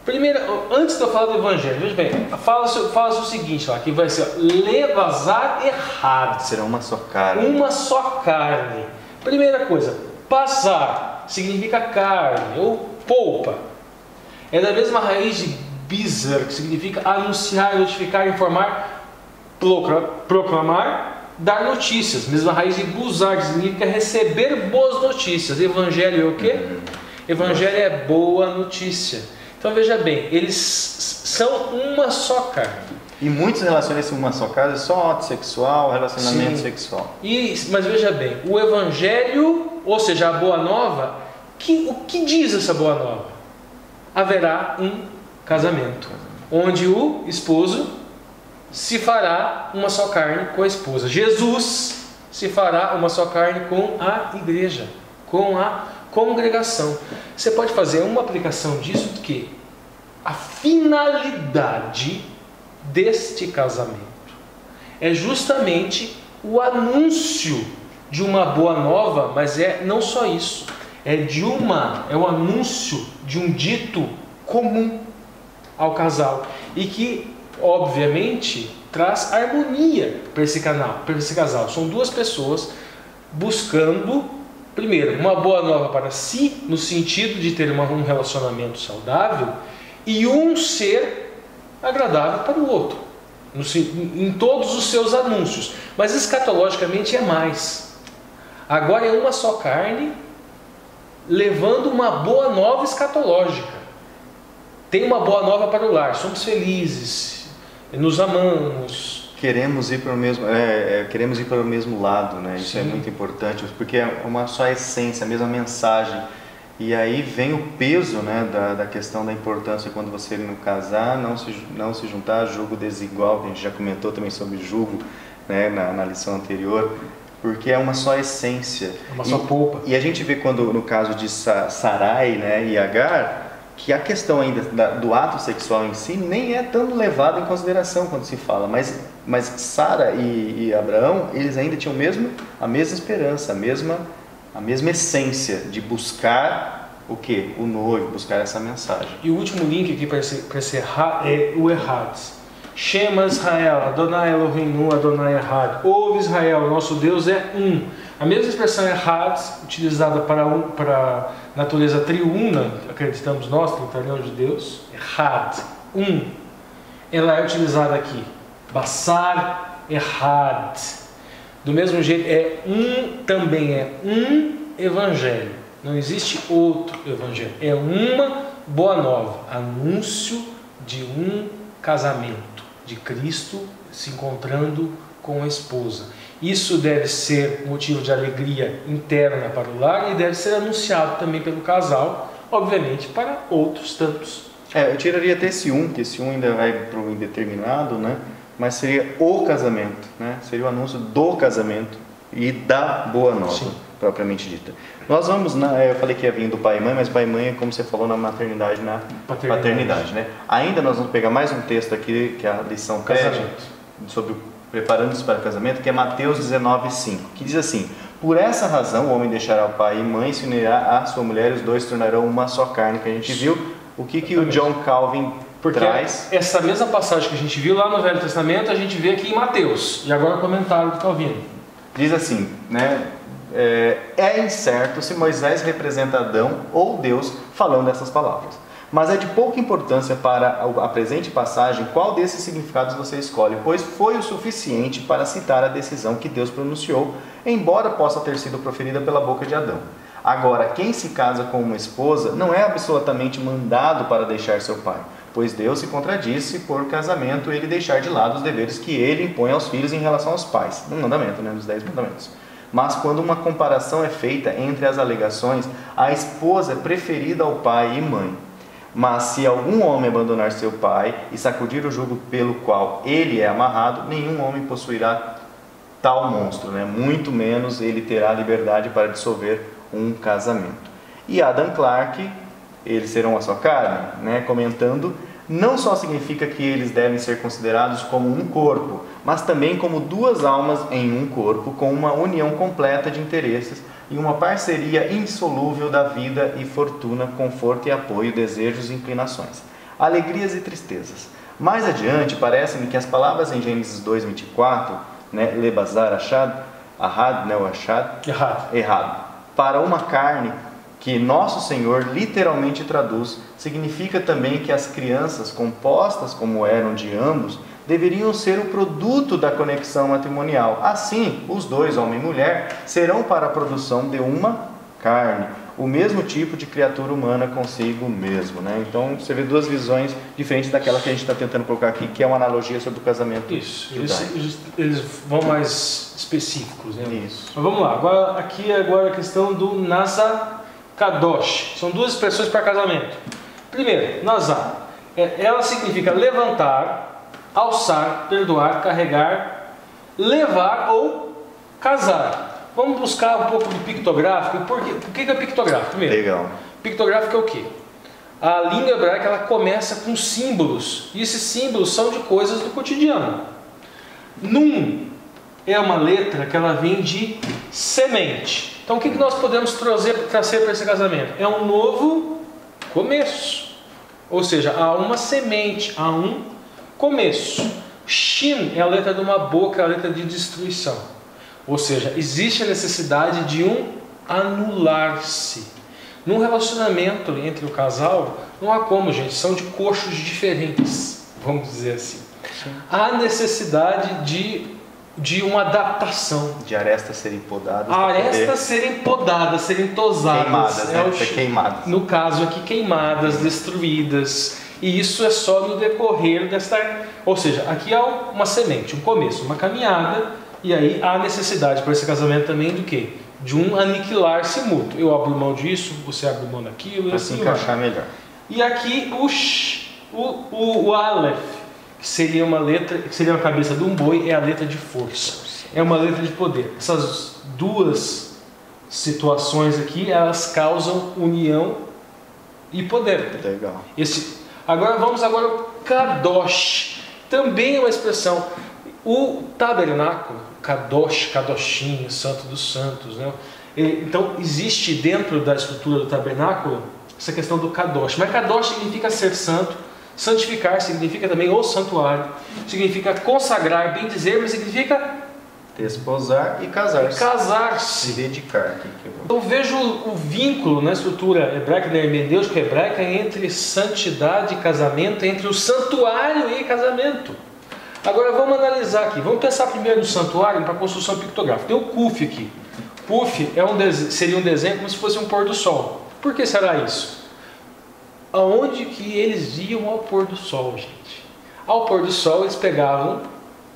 Primeiro, antes de eu falar do Evangelho, veja bem, fala o seguinte lá, que vai ser levazar errado. Será uma só carne. Uma só carne. Primeira coisa, passar significa carne ou polpa. É da mesma raiz de bizar, que significa anunciar, notificar, informar, proclamar, dar notícias. Mesma raiz de buzar, que significa receber boas notícias. Evangelho é o quê? Evangelho é boa notícia. Então veja bem, eles são uma só carne. E muitos relacionam esse uma só carne só ato sexual, relacionamento sexual. Mas veja bem, o Evangelho, ou seja, a Boa Nova, o que diz essa Boa Nova? Haverá um casamento, onde o esposo se fará uma só carne com a esposa. Jesus se fará uma só carne com a igreja, com a congregação. Você pode fazer uma aplicação disso, que a finalidade deste casamento é justamente o anúncio de uma boa nova, mas não só isso, é o anúncio de um dito comum ao casal e que obviamente traz harmonia para esse casal. São duas pessoas buscando, primeiro, uma boa nova para si, no sentido de ter um relacionamento saudável, e um ser agradável para o outro, em todos os seus anúncios. Mas escatologicamente é mais. Agora é uma só carne, levando uma boa nova escatológica. Tem uma boa nova para o lar, somos felizes, nos amamos. Queremos ir para o mesmo lado, né? Isso é muito importante, porque é uma só essência, a mesma mensagem. E aí vem o peso, né, da questão da importância quando você no casar, não se juntar a jugo desigual, que a gente já comentou também sobre jugo, né, na lição anterior, porque é uma só essência. É uma só polpa. E a gente vê quando, no caso de Sarai, né, e Agar, que a questão ainda do ato sexual em si nem é tão levada em consideração quando se fala, mas Sara e Abraão, eles ainda tinham a mesma esperança, a mesma essência de buscar o quê? O noivo, buscar essa mensagem. E o último link aqui para encerrar é o Errad. Shema Israel, Adonai Eloheinu, Adonai Errad. Ouve Israel, nosso Deus é um. A mesma expressão Errad, utilizada para a natureza triuna, acreditamos nós, trinitarião de Deus, Errad, um. Ela é utilizada aqui, Basar Errad. Do mesmo jeito, também é um evangelho. Não existe outro evangelho. É uma boa nova, anúncio de um casamento, de Cristo se encontrando com a esposa. Isso deve ser motivo de alegria interna para o lar e deve ser anunciado também pelo casal, obviamente para outros tantos. Eu tiraria até esse que esse ainda vai para o indeterminado, né? Mas seria o casamento, né? Seria o anúncio do casamento e da boa nova, sim, propriamente dita. Nós vamos, eu falei que ia vir do pai e mãe, mas pai e mãe é como você falou na maternidade, na paternidade, né? Ainda nós vamos pegar mais um texto aqui, que é a lição pede, sobre preparando-se para o casamento, que é Mateus 19:5, que diz assim: por essa razão o homem deixará o pai e mãe, se unirá à sua mulher, e os dois se tornarão uma só carne, que a gente viu. O que o John Calvin traz? Essa mesma passagem que a gente viu lá no Velho Testamento, a gente vê aqui em Mateus. E agora o comentário do Calvino. Diz assim, né? É incerto se Moisés representa Adão ou Deus falando essas palavras. Mas é de pouca importância para a presente passagem qual desses significados você escolhe, pois foi o suficiente para citar a decisão que Deus pronunciou, embora possa ter sido proferida pela boca de Adão. Agora, quem se casa com uma esposa não é absolutamente mandado para deixar seu pai, pois Deus se contradisse por casamento ele deixar de lado os deveres que ele impõe aos filhos em relação aos pais, no mandamento, né, nos 10 mandamentos. Mas quando uma comparação é feita entre as alegações, a esposa é preferida ao pai e mãe. Mas se algum homem abandonar seu pai e sacudir o jugo pelo qual ele é amarrado, nenhum homem possuirá tal monstro, né? Muito menos ele terá liberdade para dissolver um casamento. E Adam Clarke, eles serão a sua carne, né? Comentando, não só significa que eles devem ser considerados como um corpo, mas também como duas almas em um corpo, com uma união completa de interesses e uma parceria indissolúvel da vida e fortuna, conforto e apoio, desejos e inclinações, alegrias e tristezas. Mais adiante, parece-me que as palavras em Gênesis 2:24, né, lebazar achad, ahad, né, o achad, errado, para uma carne, que nosso Senhor literalmente traduz, significa também que as crianças, compostas como eram de ambos, deveriam ser o produto da conexão matrimonial. Assim, os dois, homem e mulher, serão para a produção de uma carne, o mesmo tipo de criatura humana consigo mesmo, né? Então, você vê duas visões diferentes daquela que a gente está tentando colocar aqui, que é uma analogia sobre o casamento. Isso, eles vão mais específicos, né? Isso. Mas vamos lá, agora a questão do Nasa Kadosh. São duas expressões para casamento. Primeiro, Nasa, ela significa levantar, alçar, perdoar, carregar, levar ou casar. Vamos buscar um pouco do pictográfico. Por que é pictográfico? Primeiro, legal. Pictográfico é o quê? A língua hebraica ela começa com símbolos, e esses símbolos são de coisas do cotidiano. Nun é uma letra que ela vem de semente. Então o que nós podemos trazer para esse casamento? É um novo começo. Ou seja, há uma semente, há um começo. Shin é a letra de uma boca, é a letra de destruição. Ou seja, existe a necessidade de um anular-se. Num relacionamento entre o casal, não há como, gente, são de coxos diferentes, vamos dizer assim. Há necessidade de uma adaptação. De arestas serem podadas. Arestas serem podadas, serem tosadas. Queimadas, né? Queimadas. No caso aqui, queimadas, destruídas. E isso é só no decorrer desta... Ou seja, aqui há uma semente, um começo, uma caminhada. E aí há necessidade para esse casamento também do quê? De um aniquilar-se mútuo. Eu abro mão disso, você abre mão daquilo. Para se encaixar melhor. E aqui o Aleph, que seria uma letra, que seria a cabeça de um boi, é a letra de força. É uma letra de poder. Essas duas situações aqui, elas causam união e poder. Legal. Vamos ao Kadosh. Também é uma expressão. O tabernáculo, Kadosh, Kadoshim, Santo dos Santos, né? Então existe dentro da estrutura do tabernáculo essa questão do Kadosh. Mas Kadosh significa ser santo, santificar significa também o santuário, significa consagrar, bem dizer, mas significa desposar e casar-se. Casar-se. Se dedicar. Então vejo o vínculo na estrutura hebraica, da hermenêutica hebraica, entre santidade e casamento, entre o santuário e casamento. Agora vamos analisar aqui, vamos pensar primeiro no santuário para a construção pictográfica. Tem o Kuf aqui. Kuf seria um desenho como se fosse um pôr do sol. Por que será isso? Aonde que eles iam ao pôr do sol, gente? Ao pôr do sol eles pegavam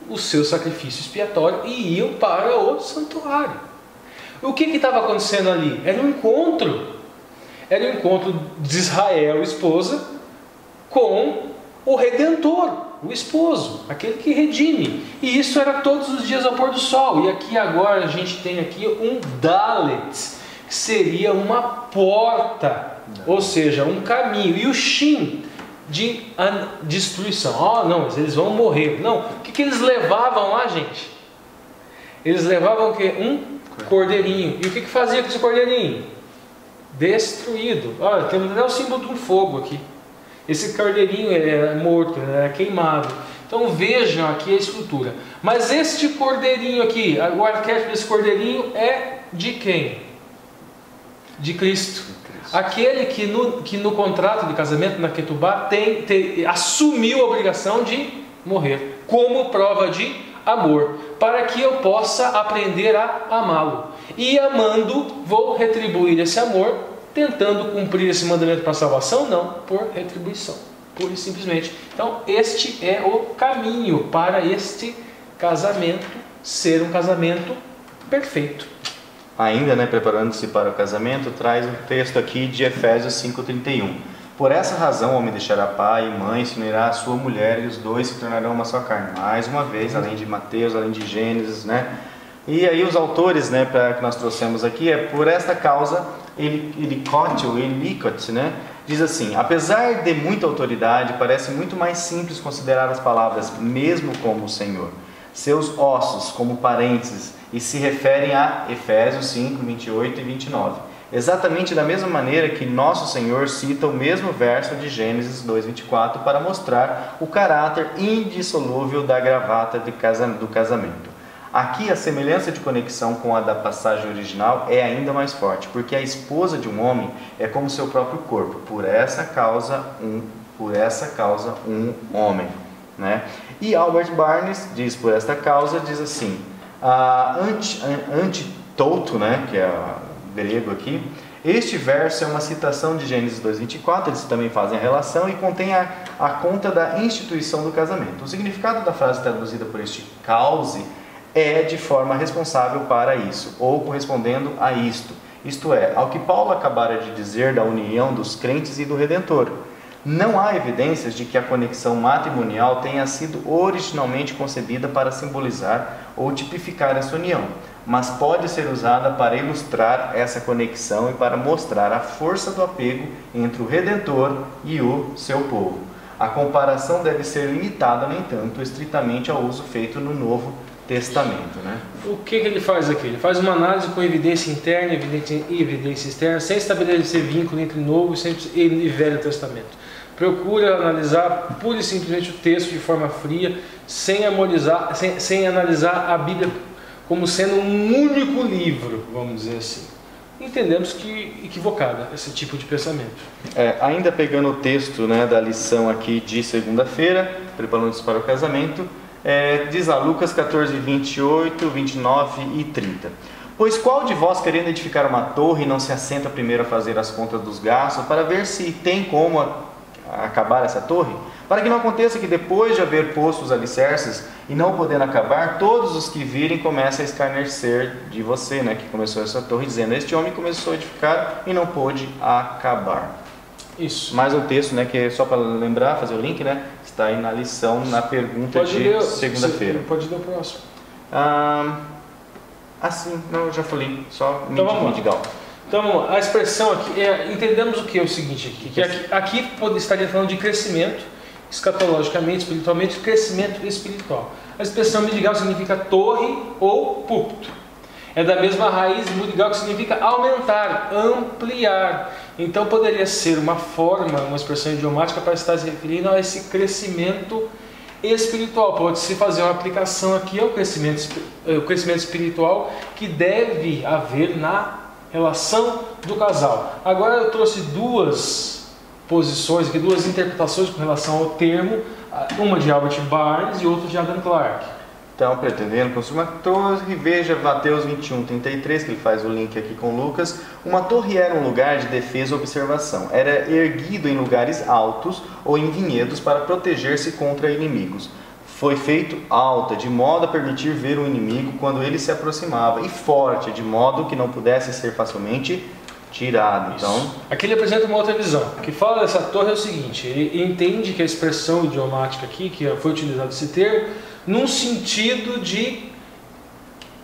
o seu sacrifício expiatório e iam para o santuário. O que estava acontecendo ali? Era um encontro. Era o encontro de Israel, esposa, com o Redentor. O esposo, aquele que redime. E isso era todos os dias ao pôr do sol. E aqui agora a gente tem aqui um Dalet, que seria uma porta, ou seja, um caminho. E o Shin, de destruição. Não, mas eles vão morrer. Não, o que eles levavam lá, gente? Eles levavam o quê? Um cordeirinho. E o que fazia com esse cordeirinho? Destruído. Olha, temos até o símbolo de um fogo aqui. Esse cordeirinho era morto, era queimado. Então vejam aqui a estrutura. Mas este cordeirinho aqui, o arquétipo desse cordeirinho é de quem? De Cristo. Aquele que no contrato de casamento, na Ketubá, assumiu a obrigação de morrer, como prova de amor, para que eu possa aprender a amá-lo. E amando, vou retribuir esse amor, tentando cumprir esse mandamento para a salvação? Não, por retribuição, pura e simplesmente. Então este é o caminho para este casamento ser um casamento perfeito. Ainda, né, preparando-se para o casamento, traz um texto aqui de Efésios 5:31. Por essa razão o homem deixará pai e mãe, se unirá à sua mulher, e os dois se tornarão uma só carne. Mais uma vez, além de Mateus, além de Gênesis, né? E aí os autores, né, que nós trouxemos aqui, por esta causa, Elikot, né, Diz assim: apesar de muita autoridade, parece muito mais simples considerar as palavras mesmo como o Senhor, seus ossos como parênteses, e se referem a Efésios 5, 28 e 29. Exatamente da mesma maneira que nosso Senhor cita o mesmo verso de Gênesis 2:24 para mostrar o caráter indissolúvel da gravata do casamento. Aqui a semelhança de conexão com a da passagem original é ainda mais forte, porque a esposa de um homem é como seu próprio corpo, por essa causa um homem, né? E Albert Barnes diz por esta causa, diz assim, antitoto, né, que é grego aqui, este verso é uma citação de Gênesis 2:24, eles também fazem a relação e contém a conta da instituição do casamento. O significado da frase traduzida por este cause é de forma responsável para isso, ou correspondendo a isto é, ao que Paulo acabara de dizer da união dos crentes e do Redentor. Não há evidências de que a conexão matrimonial tenha sido originalmente concebida para simbolizar ou tipificar essa união, mas pode ser usada para ilustrar essa conexão e para mostrar a força do apego entre o Redentor e o seu povo. A comparação deve ser limitada, no entanto, estritamente ao uso feito no Novo Testamento, né? O que ele faz aqui? Ele faz uma análise com evidência interna e evidência externa, sem estabelecer vínculo entre Novo e Velho Testamento. Procura analisar pura e simplesmente o texto de forma fria, sem analisar a Bíblia como sendo um único livro, vamos dizer assim. Entendemos que equivocada esse tipo de pensamento. Ainda pegando o texto, né, da lição aqui de segunda-feira, preparando-se para o casamento, diz lá Lucas 14, 28, 29 e 30. Pois qual de vós, querendo edificar uma torre, não se assenta primeiro a fazer as contas dos gastos, para ver se tem como acabar essa torre? Para que não aconteça que depois de haver posto os alicerces e não podendo acabar, todos os que virem comecem a escarnecer de você, né, que começou essa torre, dizendo: este homem começou a edificar e não pôde acabar. Isso. Mais um texto, né, que é só para lembrar, fazer o link, né, está aí na lição, na pergunta de segunda-feira. Pode ler o próximo. Sim, não, eu já falei, só então, Midigal. Então, a expressão aqui, entendemos o que é o seguinte aqui, que aqui estaria falando de crescimento, escatologicamente, espiritualmente, crescimento espiritual. A expressão Midigal significa torre ou púlpito. É da mesma raiz de Midigal, que significa aumentar, ampliar. Então poderia ser uma forma, uma expressão idiomática para estar se referindo a esse crescimento espiritual. Pode-se fazer uma aplicação aqui ao crescimento espiritual que deve haver na relação do casal. Agora eu trouxe duas posições aqui, duas interpretações com relação ao termo, uma de Albert Barnes e outra de Adam Clarke. Então, pretendendo construir uma torre, veja Mateus 21:33, que ele faz o link aqui com Lucas. Uma torre era um lugar de defesa ou observação. Era erguido em lugares altos ou em vinhedos para proteger-se contra inimigos. Foi feito alta, de modo a permitir ver o inimigo quando ele se aproximava, e forte, de modo que não pudesse ser facilmente tirado. Então, aqui ele apresenta uma outra visão. O que fala dessa torre é o seguinte: ele entende que a expressão idiomática aqui, que foi utilizado esse termo, num sentido de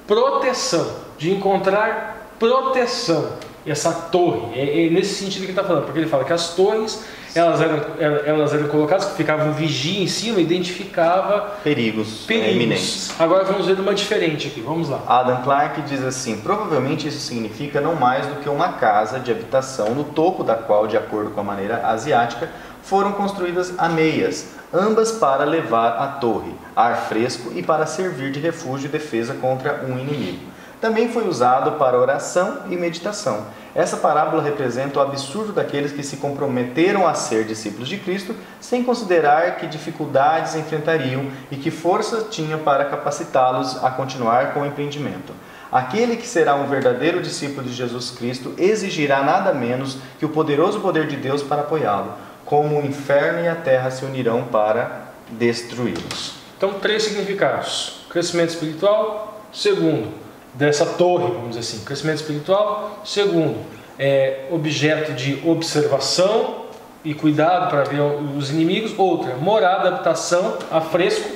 proteção, de encontrar proteção. Essa torre, é nesse sentido que ele está falando, porque ele fala que as torres, elas eram colocadas, que ficavam vigia em cima, identificava perigos iminentes. Agora vamos ver uma diferente aqui, vamos lá. Adam Clarke diz assim: provavelmente isso significa não mais do que uma casa de habitação, no topo da qual, de acordo com a maneira asiática, foram construídas ameias, ambas para levar a torre, ar fresco e para servir de refúgio e defesa contra um inimigo. Também foi usado para oração e meditação. Essa parábola representa o absurdo daqueles que se comprometeram a ser discípulos de Cristo, sem considerar que dificuldades enfrentariam e que força tinha para capacitá-los a continuar com o empreendimento. Aquele que será um verdadeiro discípulo de Jesus Cristo exigirá nada menos que o poderoso poder de Deus para apoiá-lo, como o inferno e a terra se unirão para destruí-los. Então, 3 significados: crescimento espiritual, segundo, dessa torre, vamos dizer assim, crescimento espiritual. Segundo, objeto de observação e cuidado para ver os inimigos. Outra, morada, adaptação a fresco,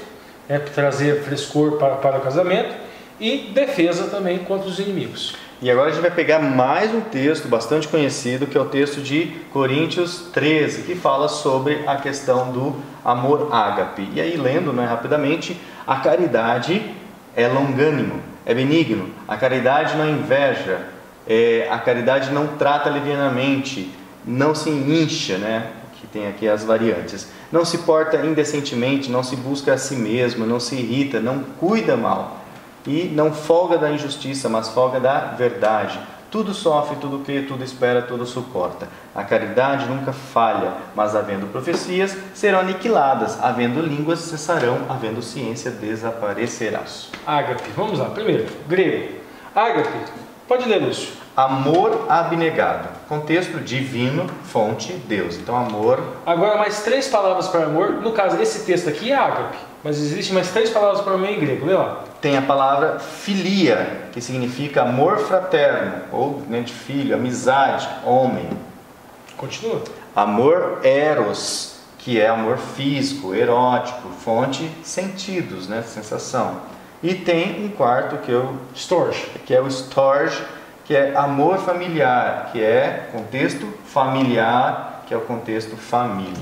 trazer frescor para o casamento. E defesa também contra os inimigos. E agora a gente vai pegar mais um texto bastante conhecido, que é o texto de Coríntios 13, que fala sobre a questão do amor ágape. E aí, lendo, né, rapidamente, a caridade é longânimo, é benigno, a caridade não inveja, a caridade não trata levianamente, não se incha, né? Que tem aqui as variantes. Não se porta indecentemente, não se busca a si mesmo, não se irrita, não cuida mal. E não folga da injustiça, mas folga da verdade. Tudo sofre, tudo crê, tudo espera, tudo suporta. A caridade nunca falha, mas havendo profecias, serão aniquiladas. Havendo línguas, cessarão. Havendo ciência, desaparecerá. Ágape, vamos lá. Primeiro, grego. Ágape, pode ler, Lúcio. Amor abnegado. Contexto divino, fonte, Deus. Então, amor. Agora, mais 3 palavras para amor. No caso, esse texto aqui é ágape, mas existem mais 3 palavras para amor em grego. Lê lá. Tem a palavra filia, que significa amor fraterno, ou, né, de filho, amizade, homem. Continua. Amor eros, que é amor físico, erótico, fonte, sentidos, né, sensação. E tem um quarto que é o storge, que é amor familiar, que é contexto familiar, que é o contexto família.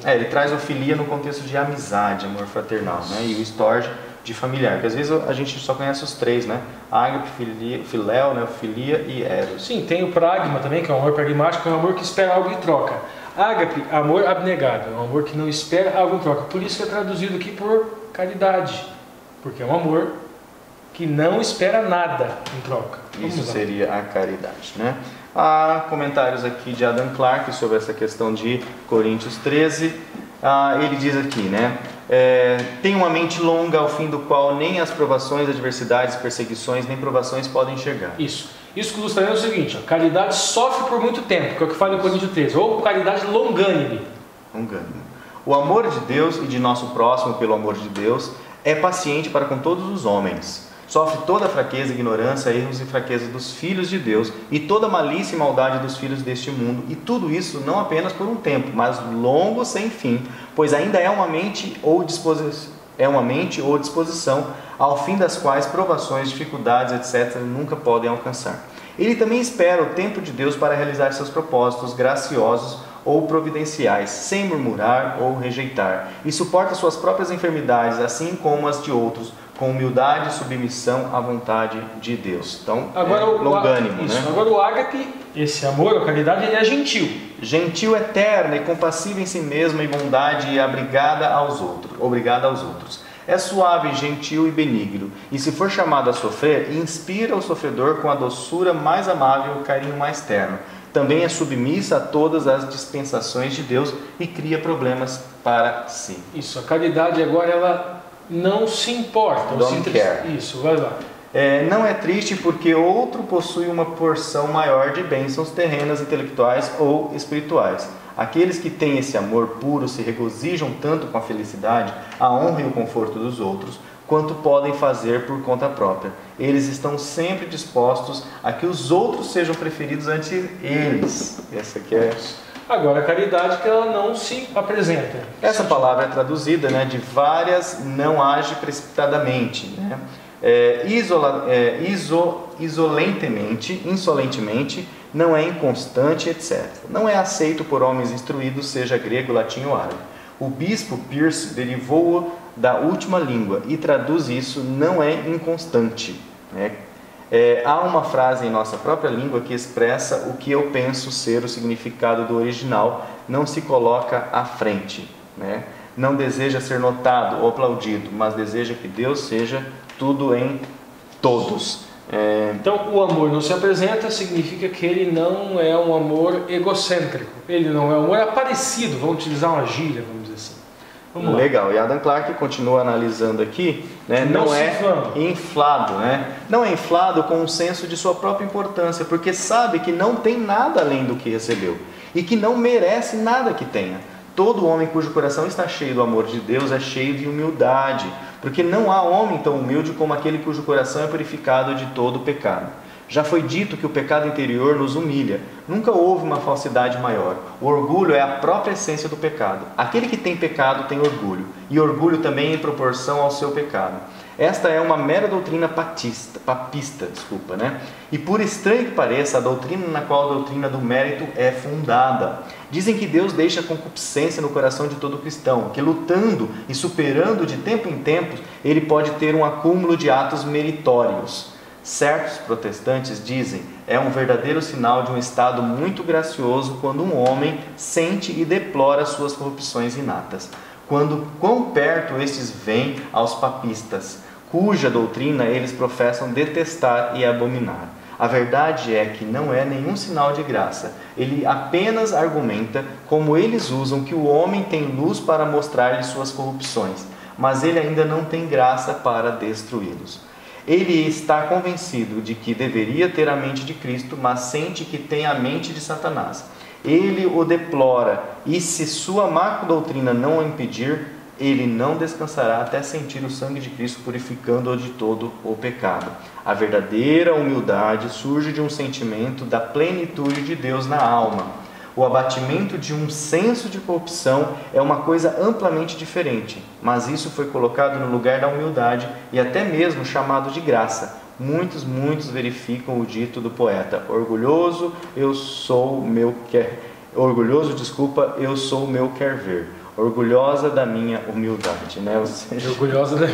Ele traz o filia no contexto de amizade, amor fraternal, né? E o storge de familiar, porque às vezes a gente só conhece os 3, né? Ágape, filéu, né? Filia e eros. Sim, tem o pragma também, que é o amor pragmático, que é um amor que espera algo em troca. Ágape, amor abnegado, é um amor que não espera algo em troca. Por isso que é traduzido aqui por caridade, porque é um amor que não espera nada em troca. Isso seria a caridade, né? Há comentários aqui de Adam Clarke sobre essa questão de Coríntios 13. Ele diz aqui, né? Tem uma mente longa, ao fim do qual nem as provações, adversidades, perseguições, nem provações podem chegar. Isso que ilustra é o seguinte: a caridade sofre por muito tempo, que é o que fala em Coríntios 13, ou caridade longânime. O amor de Deus e de nosso próximo pelo amor de Deus é paciente para com todos os homens. Sofre toda a fraqueza, ignorância, erros e fraqueza dos filhos de Deus e toda a malícia e maldade dos filhos deste mundo, e tudo isso não apenas por um tempo, mas longo sem fim, pois ainda é uma mente ou disposição, ao fim das quais provações, dificuldades, etc., nunca podem alcançar. Ele também espera o tempo de Deus para realizar seus propósitos graciosos ou providenciais, sem murmurar ou rejeitar, e suporta suas próprias enfermidades, assim como as de outros, com humildade e submissão à vontade de Deus. Então, agora, longânimo, né? Agora o ágape, esse amor, a caridade, ele é gentil. Gentil, eterna e compassiva em si mesma, e bondade e obrigada aos outros. É suave, gentil e benigno, e se for chamado a sofrer, inspira o sofredor com a doçura mais amável e o carinho mais terno. Também é submissa a todas as dispensações de Deus e cria problemas para si. Isso, a caridade agora ela não se importa. Don't care. Isso, vai lá. Não é triste porque outro possui uma porção maior de bênçãos terrenas, intelectuais ou espirituais. Aqueles que têm esse amor puro se regozijam tanto com a felicidade, a honra e o conforto dos outros, quanto podem fazer por conta própria. Eles estão sempre dispostos a que os outros sejam preferidos antes eles. Essa aqui é... Agora, a caridade que ela não se apresenta. Essa palavra é traduzida, né, de várias, não age precipitadamente, né? Insolentemente, não é inconstante, etc. Não é aceito por homens instruídos, seja grego, latim ou árabe. O bispo Peirce derivou-o da última língua e traduz isso, não é inconstante, né? Há uma frase em nossa própria língua que expressa o que eu penso ser o significado do original, não se coloca à frente, né? Não deseja ser notado ou aplaudido, mas deseja que Deus seja tudo em todos. Então, o amor não se apresenta significa que ele não é um amor egocêntrico, ele não é um amor aparecido, vamos utilizar uma gíria, vamos dizer assim. Legal, e Adam Clarke continua analisando aqui, né? Não é inflado, né? Não é inflado com um senso de sua própria importância, porque sabe que não tem nada além do que recebeu e que não merece nada que tenha. Todo homem cujo coração está cheio do amor de Deus é cheio de humildade, porque não há homem tão humilde como aquele cujo coração é purificado de todo o pecado. Já foi dito que o pecado interior nos humilha. Nunca houve uma falsidade maior. O orgulho é a própria essência do pecado. Aquele que tem pecado tem orgulho, e orgulho também em proporção ao seu pecado. Esta é uma mera doutrina papista, né? E por estranho que pareça, a doutrina na qual a doutrina do mérito é fundada. Dizem que Deus deixa concupiscência no coração de todo cristão, que lutando e superando de tempo em tempo, ele pode ter um acúmulo de atos meritórios. Certos protestantes dizem, é um verdadeiro sinal de um estado muito gracioso quando um homem sente e deplora suas corrupções inatas. Quão perto estes vêm aos papistas, cuja doutrina eles professam detestar e abominar. A verdade é que não é nenhum sinal de graça. Ele apenas argumenta como eles usam que o homem tem luz para mostrar-lhe suas corrupções, mas ele ainda não tem graça para destruí-los. Ele está convencido de que deveria ter a mente de Cristo, mas sente que tem a mente de Satanás. Ele o deplora, e se sua má doutrina não o impedir, ele não descansará até sentir o sangue de Cristo purificando-o de todo o pecado. A verdadeira humildade surge de um sentimento da plenitude de Deus na alma. O abatimento de um senso de corrupção é uma coisa amplamente diferente, mas isso foi colocado no lugar da humildade e até mesmo chamado de graça. Muitos verificam o dito do poeta: orgulhoso, eu sou o meu quer ver. Orgulhosa da minha humildade, né? Orgulhosa da...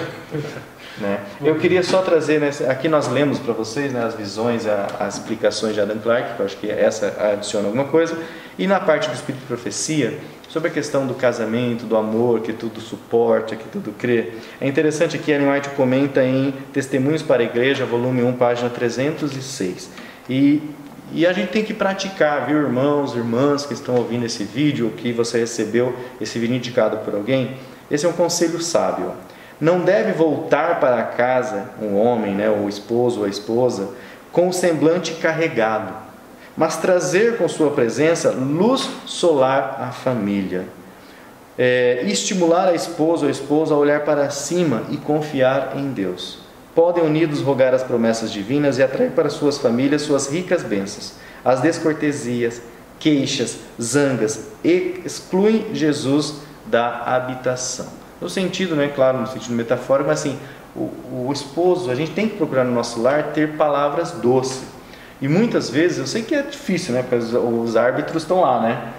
né? Eu queria só trazer, né, aqui nós lemos para vocês, né, as visões, as explicações de Adam Clarke, que eu acho que essa adiciona alguma coisa, e na parte do Espírito de Profecia, sobre a questão do casamento, do amor, que tudo suporta, que tudo crê. É interessante que Ellen White comenta em Testemunhos para a Igreja, volume 1, página 306. E a gente tem que praticar, viu, irmãos, irmãs que estão ouvindo esse vídeo, ou que você recebeu esse vídeo indicado por alguém. Esse é um conselho sábio. Não deve voltar para casa um homem, né, o esposo ou a esposa, com o semblante carregado, mas trazer com sua presença luz solar à família. Estimular a esposa ou a esposa a olhar para cima e confiar em Deus. Podem unidos rogar as promessas divinas e atrair para suas famílias suas ricas bênçãos. As descortesias, queixas, zangas excluem Jesus da habitação. No sentido, né, claro, no sentido metafórico, mas assim, o esposo, a gente tem que procurar no nosso lar ter palavras doces. E muitas vezes, eu sei que é difícil, né, porque os árbitros estão lá, né,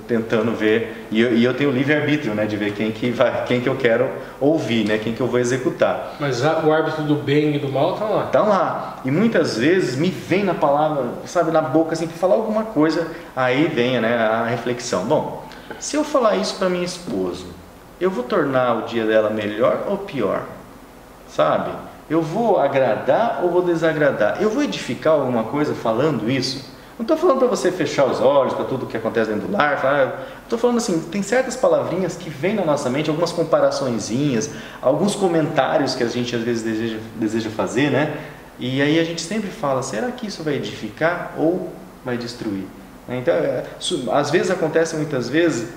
tentando ver, e eu tenho livre-arbítrio, né, de ver quem que eu quero ouvir, né, quem que eu vou executar. Mas o árbitro do bem e do mal está lá. Estão lá. E muitas vezes me vem na palavra, sabe, na boca, assim, para falar alguma coisa, aí vem, né, a reflexão. Bom, se eu falar isso para minha esposa, eu vou tornar o dia dela melhor ou pior? Sabe? Eu vou agradar ou vou desagradar? Eu vou edificar alguma coisa falando isso? Não estou falando para você fechar os olhos para tudo que acontece dentro do lar. Estou falando assim, tem certas palavrinhas que vêm na nossa mente, algumas comparaçõezinhas, alguns comentários que a gente às vezes deseja fazer, né? E aí a gente sempre fala, será que isso vai edificar ou vai destruir? Então, às vezes acontece muitas vezes,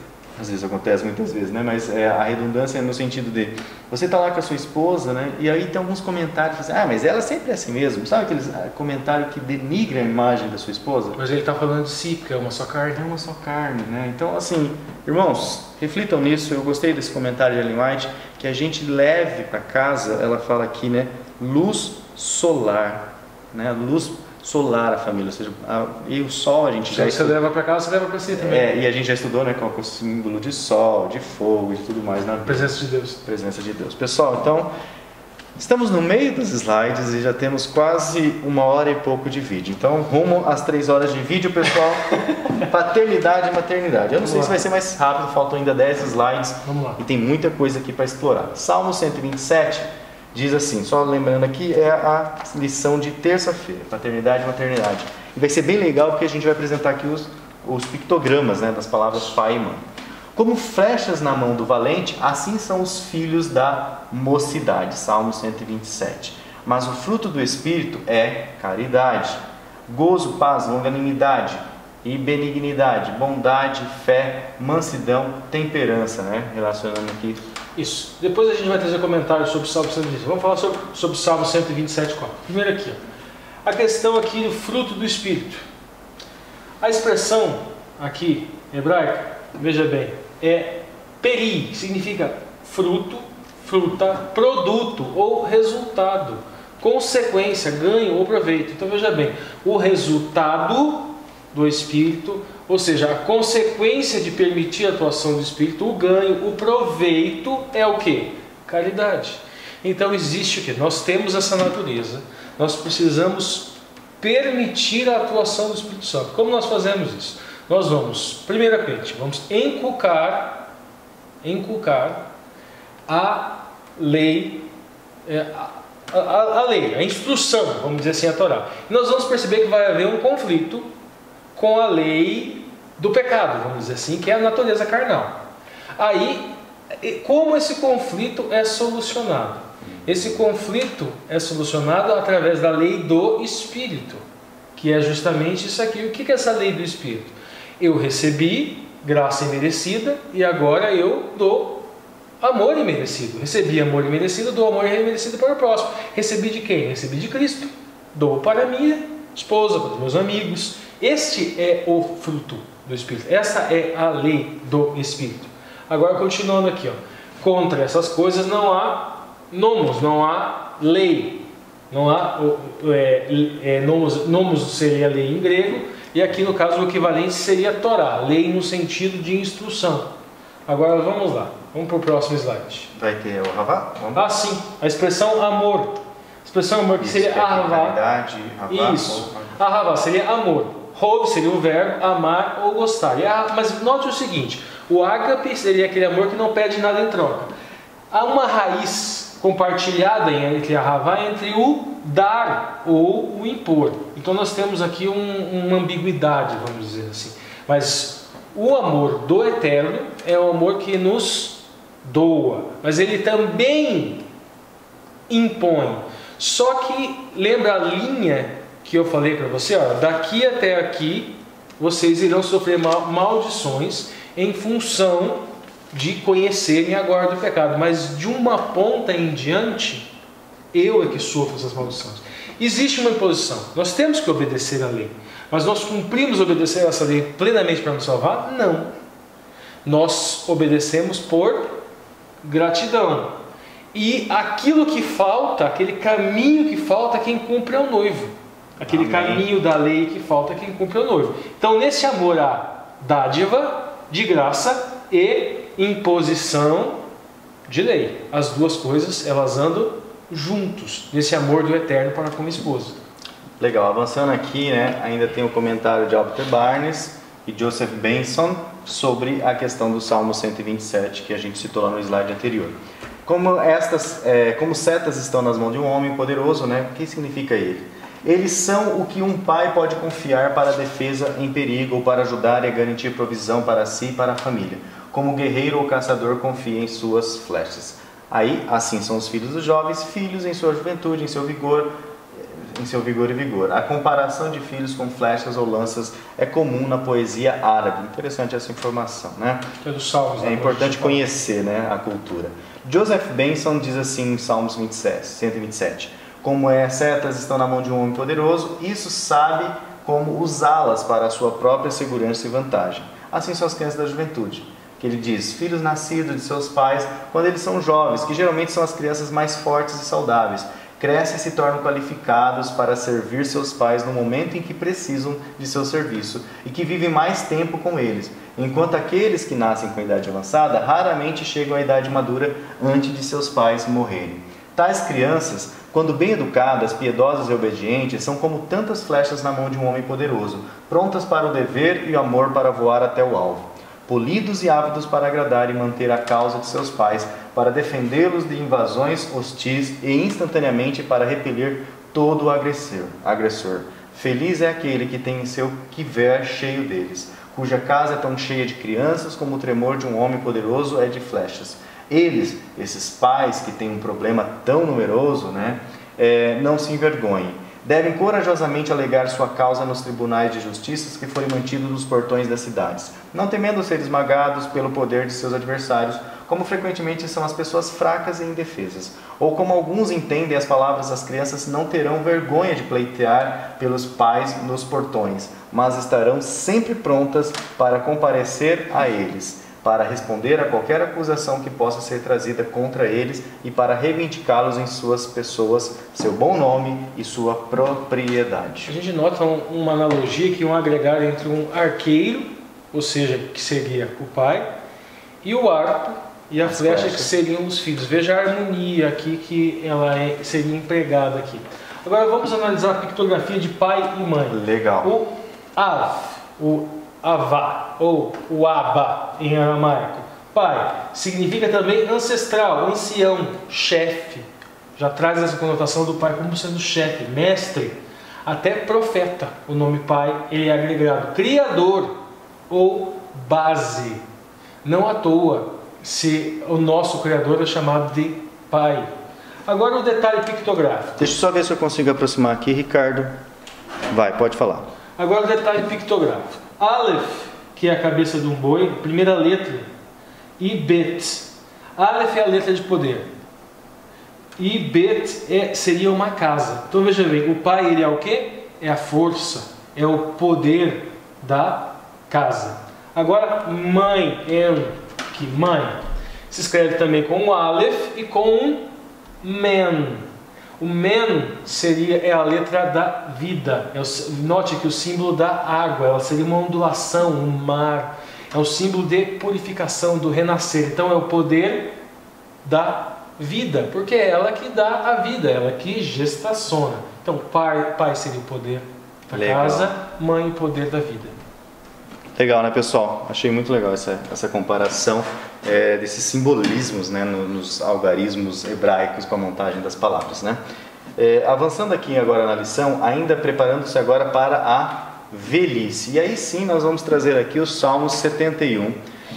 né? Mas a redundância é no sentido de você está lá com a sua esposa, né? E aí tem alguns comentários assim, mas ela sempre é assim mesmo, sabe aqueles comentários que denigram a imagem da sua esposa? Mas ele está falando de si, porque é uma só carne. É uma só carne, né? Então, assim, irmãos, reflitam nisso. Eu gostei desse comentário de Ellen White, que a gente leve para casa, ela fala aqui, né? Luz solar, né? Luz solar a família, ou seja, e o sol a gente já estudou. Você leva para casa, você leva para si também. E a gente já estudou, né, com o símbolo de sol, de fogo e tudo mais na presença de Deus. Presença de Deus. Pessoal, então estamos no meio dos slides e já temos quase 1 hora e pouco de vídeo. Então, rumo às 3 horas de vídeo, pessoal. Paternidade e maternidade. Eu não sei se vai ser mais rápido, faltam ainda 10 slides. Vamos lá. E tem muita coisa aqui para explorar. Salmo 127 diz assim, só lembrando aqui, é a lição de terça-feira, paternidade e maternidade. E vai ser bem legal porque a gente vai apresentar aqui os pictogramas, né, das palavras pai e mãe. Como flechas na mão do valente, assim são os filhos da mocidade. Salmo 127. Mas o fruto do Espírito é caridade, gozo, paz, longanimidade e benignidade, bondade, fé, mansidão, temperança, né? Relacionando aqui. Isso. Depois a gente vai trazer comentários sobre o Salmo 127. Vamos falar sobre o Salmo 127. Primeiro aqui, ó. a questão aqui do fruto do Espírito. A expressão aqui, hebraica, veja bem, é peri, que significa fruto, fruta, produto ou resultado, consequência, ganho ou proveito. Então veja bem, o resultado do Espírito, ou seja, a consequência de permitir a atuação do Espírito, o ganho, o proveito é o que? Caridade. Então existe o que? Nós temos essa natureza, nós precisamos permitir a atuação do Espírito Santo. Como nós fazemos isso? Nós vamos, primeiramente, vamos inculcar a lei, a lei, a instrução, vamos dizer assim, a Torá. E nós vamos perceber que vai haver um conflito com a lei do pecado, vamos dizer assim, que é a natureza carnal. Aí, como esse conflito é solucionado? Esse conflito é solucionado através da lei do Espírito, que é justamente isso aqui. O que é essa lei do Espírito? Eu recebi graça imerecida e agora eu dou amor imerecido. Recebi amor imerecido, dou amor imerecido para o próximo. Recebi de quem? Recebi de Cristo. Dou para a minha esposa, para os meus amigos. Este é o fruto do Espírito. Essa é a lei do Espírito. Agora, continuando aqui, ó. Contra essas coisas não há nomos, não há lei. Não há nomos seria lei em grego, e aqui no caso o equivalente seria Torá, lei no sentido de instrução. Agora vamos lá, vamos para o próximo slide. Vai ter o Havá? Ah, sim, a expressão amor. A expressão amor que seria Ahavá. Isso, Ahavá seria amor. Hov seria o verbo amar ou gostar. Mas note o seguinte, o ágape seria aquele amor que não pede nada em troca. Há uma raiz compartilhada entre a Havá, entre o dar ou o impor. Então nós temos aqui uma ambiguidade, vamos dizer assim. Mas o amor do Eterno é o amor que nos doa, mas ele também impõe. Só que lembra a linha que eu falei para você? Ó, daqui até aqui vocês irão sofrer maldições em função de conhecerem a guarda do pecado, mas de uma ponta em diante, eu é que sofro essas maldições. Existe uma imposição, nós temos que obedecer à lei, mas nós cumprimos obedecer essa lei plenamente para nos salvar? Não. Nós obedecemos por gratidão. E aquilo que falta, aquele caminho que falta, quem cumpre é o noivo. Aquele caminho da lei que falta, quem cumpre é o noivo. Então, nesse amor há dádiva, de graça e imposição de lei. As duas coisas, elas andam juntos, nesse amor do Eterno para com a esposa. Legal, avançando aqui, né, ainda tem o comentário de Albert Barnes e Joseph Benson sobre a questão do Salmo 127, que a gente citou lá no slide anterior. Como setas estão nas mãos de um homem poderoso, né, o que significa ele? Eles são o que um pai pode confiar para a defesa em perigo ou para ajudar e garantir provisão para si e para a família, como o guerreiro ou caçador confia em suas flechas. Aí, assim são os filhos dos jovens, filhos em sua juventude, em seu vigor e vigor. A comparação de filhos com flechas ou lanças é comum na poesia árabe. Interessante essa informação, né? É dos Salmos. É importante conhecer, né, a cultura. Joseph Benson diz assim em Salmos 127. Como setas estão na mão de um homem poderoso, isso sabe como usá-las para a sua própria segurança e vantagem. Assim são as crianças da juventude, que ele diz, filhos nascidos de seus pais quando eles são jovens, que geralmente são as crianças mais fortes e saudáveis, crescem e se tornam qualificados para servir seus pais no momento em que precisam de seu serviço e que vivem mais tempo com eles, enquanto aqueles que nascem com a idade avançada raramente chegam à idade madura antes de seus pais morrerem. Tais crianças, quando bem educadas, piedosas e obedientes, são como tantas flechas na mão de um homem poderoso, prontas para o dever e o amor para voar até o alvo, polidos e ávidos para agradar e manter a causa de seus pais, para defendê-los de invasões hostis e instantaneamente para repelir todo o agressor. Feliz é aquele que tem em seu quiver cheio deles, cuja casa é tão cheia de crianças como o tremor de um homem poderoso é de flechas. Eles, esses pais que têm um problema tão numeroso, né, não se envergonhem. Devem corajosamente alegar sua causa nos tribunais de justiça que forem mantidos nos portões das cidades, não temendo ser esmagados pelo poder de seus adversários, como frequentemente são as pessoas fracas e indefesas. Ou como alguns entendem as palavras, as crianças não terão vergonha de pleitear pelos pais nos portões, mas estarão sempre prontas para comparecer a eles, para responder a qualquer acusação que possa ser trazida contra eles e para reivindicá-los em suas pessoas, seu bom nome e sua propriedade. A gente nota uma analogia aqui, um agregado entre um arqueiro, ou seja, que seria o pai, e o arco e a flecha, que seriam os filhos. Veja a harmonia aqui que ela seria empregada aqui. Agora vamos analisar a pictografia de pai e mãe. Legal. O Av, o Avá ou o Aba em aramaico, pai, significa também ancestral, ancião, chefe. Já traz essa conotação do pai como sendo chefe, mestre, até profeta. O nome pai ele é agregado, criador ou base. Não à toa se o nosso criador é chamado de pai. Agora o detalhe pictográfico. Deixa eu só ver se eu consigo aproximar aqui, Ricardo. Vai, pode falar. Agora o detalhe pictográfico. Aleph, que é a cabeça de um boi, primeira letra. E Bet. Aleph é a letra de poder. E Bet seria uma casa. Então veja bem, o pai ele é o quê? É a força, é o poder da casa. Agora mãe, que mãe, se escreve também com um Aleph e com um Men. O Men é a letra da vida. Note que o símbolo da água, ela seria uma ondulação, um mar. É o símbolo de purificação, do renascer. Então é o poder da vida, porque é ela que dá a vida, ela que gestaciona. Então pai seria o poder da casa, mãe o poder da vida. Legal, né, pessoal? Achei muito legal essa comparação desses simbolismos, né, nos algarismos hebraicos para a montagem das palavras, né? Avançando aqui agora na lição, ainda preparando-se agora para a velhice. E aí sim nós vamos trazer aqui o Salmos 71,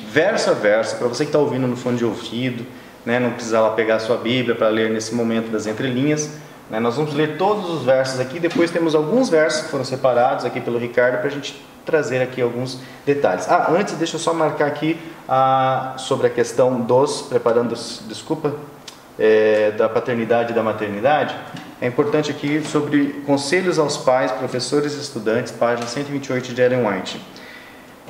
verso a verso, para você que está ouvindo no fone de ouvido, né, não precisa lá pegar a sua Bíblia para ler nesse momento das entrelinhas, né? Nós vamos ler todos os versos aqui, depois temos alguns versos que foram separados aqui pelo Ricardo para a gente trazer aqui alguns detalhes. Antes deixa eu só marcar aqui sobre a questão da paternidade e da maternidade. É importante aqui sobre conselhos aos pais, professores e estudantes, página 128 de Ellen White.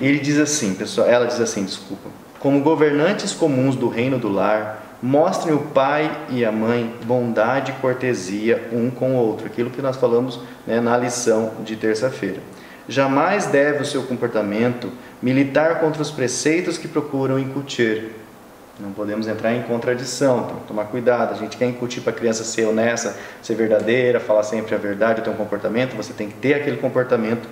Ele diz assim, pessoal, ela diz assim, desculpa. Como governantes comuns do reino do lar, mostrem o pai e a mãe bondade e cortesia um com o outro. Aquilo que nós falamos, né, na lição de terça-feira. Jamais deve o seu comportamento militar contra os preceitos que procuram incutir. Não podemos entrar em contradição, tem que tomar cuidado. A gente quer incutir para a criança ser honesta, ser verdadeira, falar sempre a verdade, ter um comportamento, você tem que ter aquele comportamento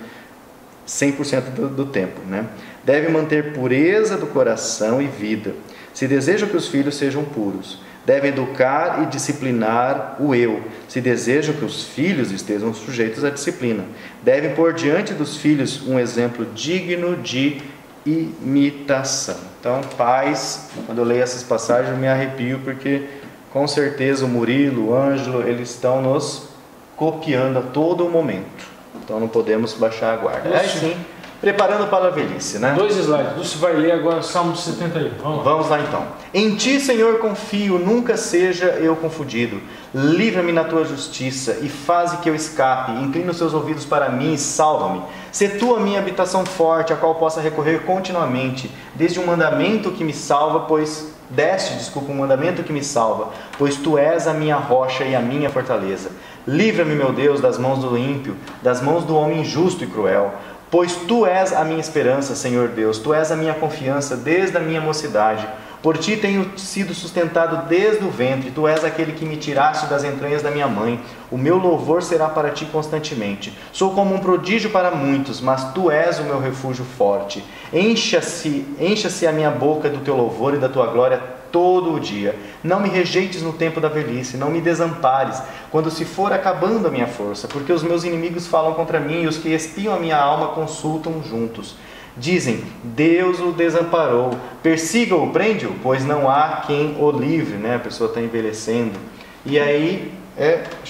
100% do tempo, né? Deve manter pureza do coração e vida. Se deseja que os filhos sejam puros, deve educar e disciplinar o eu, se desejam que os filhos estejam sujeitos à disciplina. Devem pôr diante dos filhos um exemplo digno de imitação. Então, pais, quando eu leio essas passagens eu me arrepio, porque com certeza o Murilo, o Ângelo, eles estão nos copiando a todo momento. Então não podemos baixar a guarda. Sim, preparando para a velhice, né? 2 slides. Você vai ler agora o Salmo 71. Vamos lá então. Em ti, Senhor, confio, nunca seja eu confundido. Livra-me na tua justiça e faze que eu escape. Inclina os seus ouvidos para mim e salva-me. Sê tu a minha habitação forte, a qual possa recorrer continuamente. Desde um mandamento que me salva, um mandamento que me salva, pois tu és a minha rocha e a minha fortaleza. Livra-me, meu Deus, das mãos do ímpio, das mãos do homem injusto e cruel. Pois tu és a minha esperança, Senhor Deus, tu és a minha confiança desde a minha mocidade. Por ti tenho sido sustentado desde o ventre, tu és aquele que me tiraste das entranhas da minha mãe. O meu louvor será para ti constantemente. Sou como um prodígio para muitos, mas tu és o meu refúgio forte. Encha-se a minha boca do teu louvor e da tua glória todo o dia. Não me rejeites no tempo da velhice, não me desampares, quando se for acabando a minha força, porque os meus inimigos falam contra mim e os que espiam a minha alma consultam juntos. Dizem, Deus o desamparou, persiga-o, prende-o, pois não há quem o livre, né? A pessoa está envelhecendo. E aí,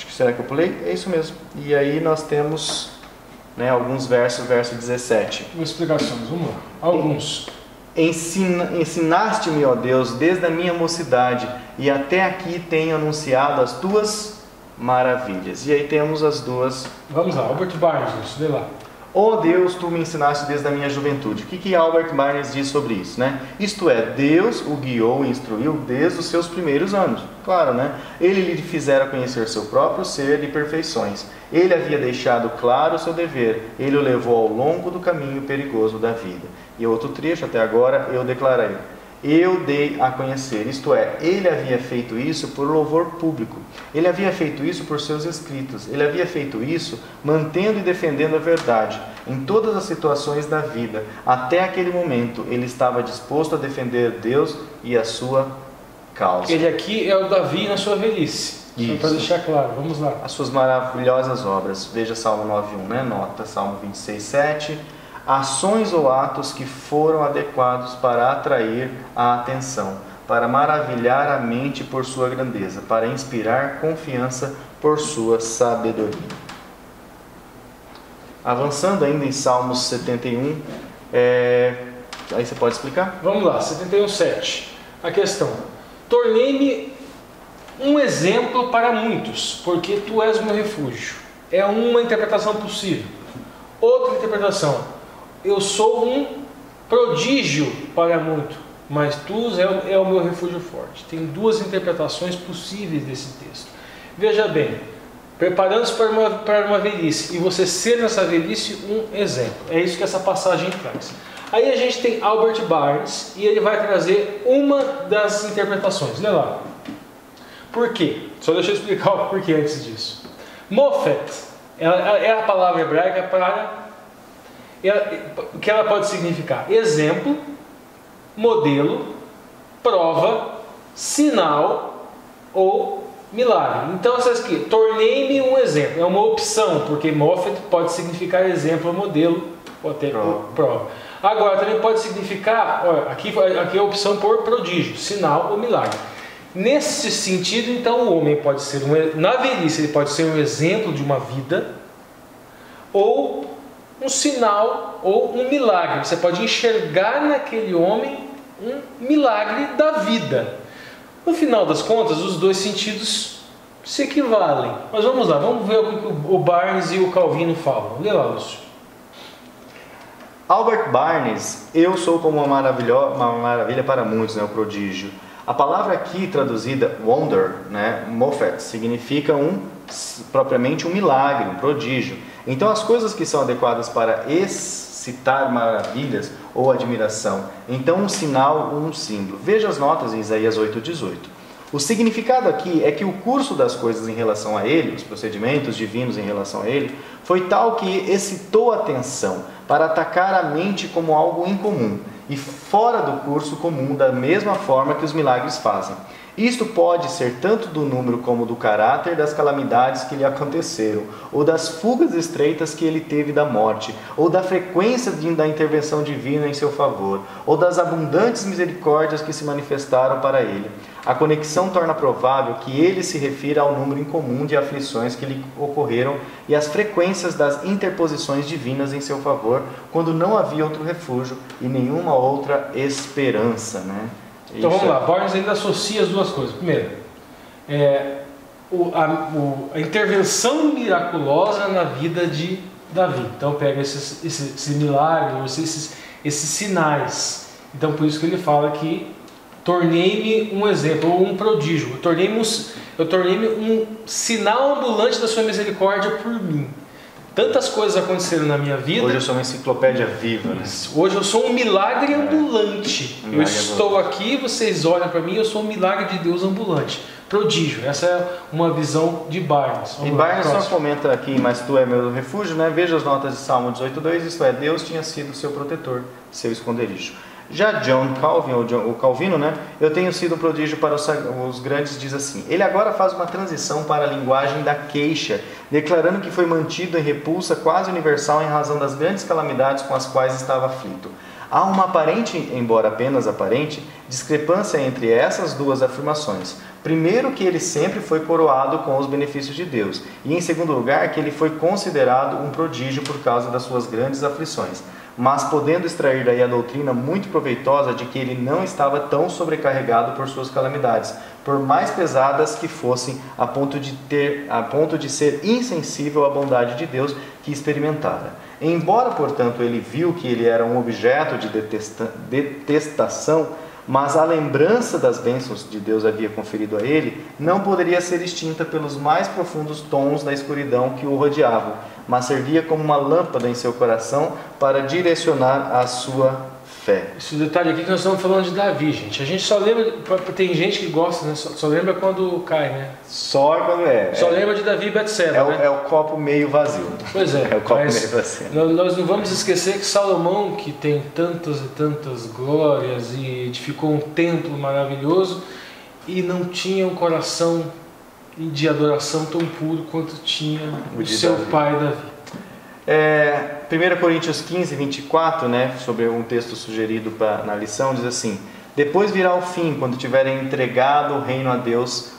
será que eu pulei? É isso mesmo. E aí nós temos, né, alguns versos, verso 17. Explicações, vamos lá. Alguns. Ensinaste-me, ó Deus, desde a minha mocidade, e até aqui tenho anunciado as tuas maravilhas. E aí temos as duas. Vamos lá, Albert Barnes, lê lá. Ó Deus, tu me ensinaste desde a minha juventude. O que Albert Barnes diz sobre isso, né? Isto é, Deus o guiou e instruiu desde os seus primeiros anos. Claro, né? Ele lhe fizera conhecer seu próprio ser e perfeições. Ele havia deixado claro o seu dever. Ele o levou ao longo do caminho perigoso da vida. E outro trecho, até agora, eu declarei. Eu dei a conhecer, isto é, ele havia feito isso por louvor público, ele havia feito isso por seus escritos, ele havia feito isso mantendo e defendendo a verdade em todas as situações da vida. Até aquele momento ele estava disposto a defender Deus e a sua causa. Ele aqui é o Davi na sua velhice, só para deixar claro, vamos lá. As suas maravilhosas obras, veja Salmo 9.1, né? Nota Salmo 26.7. Ações ou atos que foram adequados para atrair a atenção, para maravilhar a mente por sua grandeza, para inspirar confiança por sua sabedoria. Avançando ainda em Salmos 71, aí você pode explicar? Vamos lá, 71.7. A questão: tornei-me um exemplo para muitos, porque tu és o meu refúgio. É uma interpretação possível. Outra interpretação: eu sou um prodígio para muito, mas tu é o meu refúgio forte. Tem duas interpretações possíveis desse texto. Veja bem, preparando-se para uma velhice, e você ser nessa velhice um exemplo. É isso que essa passagem traz. Aí a gente tem Albert Barnes, e ele vai trazer uma das interpretações. Lê lá. Por quê? Só deixa eu explicar o porquê antes disso. Mofet é a palavra hebraica para... O que ela pode significar? Exemplo, modelo, prova, sinal ou milagre. Então, essas aqui, tornei-me um exemplo. É uma opção, porque Mofet pode significar exemplo, modelo ou até prova. Agora, também pode significar, olha, aqui é a opção por prodígio, sinal ou milagre. Nesse sentido, então, o homem pode ser, na velhice, ele pode ser um exemplo de uma vida ou um sinal ou um milagre. Você pode enxergar naquele homem um milagre da vida. No final das contas, os dois sentidos se equivalem. Mas vamos lá, vamos ver o que o Barnes e o Calvino falam. Lê lá, Lúcio. Albert Barnes, eu sou como uma maravilha para muitos, né, o prodígio. A palavra aqui traduzida, wonder, né, Mofet, significa propriamente um milagre, um prodígio. Então as coisas que são adequadas para excitar maravilhas ou admiração. Então um sinal ou um símbolo. Veja as notas em Isaías 8:18. O significado aqui é que o curso das coisas em relação a ele, os procedimentos divinos em relação a ele, foi tal que excitou a atenção para atacar a mente como algo incomum e fora do curso comum, da mesma forma que os milagres fazem. Isto pode ser tanto do número como do caráter das calamidades que lhe aconteceram, ou das fugas estreitas que ele teve da morte, ou da frequência da intervenção divina em seu favor, ou das abundantes misericórdias que se manifestaram para ele. A conexão torna provável que ele se refira ao número incomum de aflições que lhe ocorreram e às frequências das interposições divinas em seu favor, quando não havia outro refúgio e nenhuma outra esperança, né? Então vamos lá, Barnes ainda associa as duas coisas. Primeiro, a intervenção miraculosa na vida de Davi. Então pega esse milagre, esses sinais. Então por isso que ele fala que tornei-me um exemplo, ou um prodígio. Eu tornei-me um sinal ambulante da sua misericórdia por mim. Tantas coisas aconteceram na minha vida. Hoje eu sou uma enciclopédia viva, né? Hoje eu sou um milagre ambulante. Eu estou aqui, vocês olham para mim, eu sou um milagre de Deus ambulante. Prodígio. Essa é uma visão de Barnes. E Barnes só comenta aqui, mas tu é meu refúgio, né? Veja as notas de Salmo 18:2, isto é, Deus tinha sido seu protetor, seu esconderijo. Já John Calvin, o Calvino, né? Eu tenho sido um prodígio para os grandes, diz assim. Ele agora faz uma transição para a linguagem da queixa, declarando que foi mantido em repulsa quase universal em razão das grandes calamidades com as quais estava aflito. Há uma aparente, embora apenas aparente, discrepância entre essas duas afirmações. Primeiro, que ele sempre foi coroado com os benefícios de Deus. E em segundo lugar, que ele foi considerado um prodígio por causa das suas grandes aflições. mas podendo extrair daí a doutrina muito proveitosa de que ele não estava tão sobrecarregado por suas calamidades, por mais pesadas que fossem, a ponto de ser insensível à bondade de Deus que experimentara. Embora, portanto, ele viu que ele era um objeto de detestação, mas a lembrança das bênçãos de Deus havia conferido a ele, não poderia ser extinta pelos mais profundos tons da escuridão que o rodeavam, mas servia como uma lâmpada em seu coração para direcionar a sua fé. Esse detalhe aqui que nós estamos falando de Davi, gente. A gente só lembra, tem gente que gosta, né? Só lembra quando cai, né? Só quando Só lembra de Davi e Betseba, né? É o copo meio vazio. Pois é. É o copo meio vazio. Nós não vamos esquecer que Salomão, que tem tantas e tantas glórias e edificou um templo maravilhoso, e não tinha um coração de adoração tão puro quanto tinha o seu pai Davi. 1 Coríntios 15, 24, né, sobre um texto sugerido na lição, diz assim: depois virá o fim, quando tiverem entregado o reino a Deus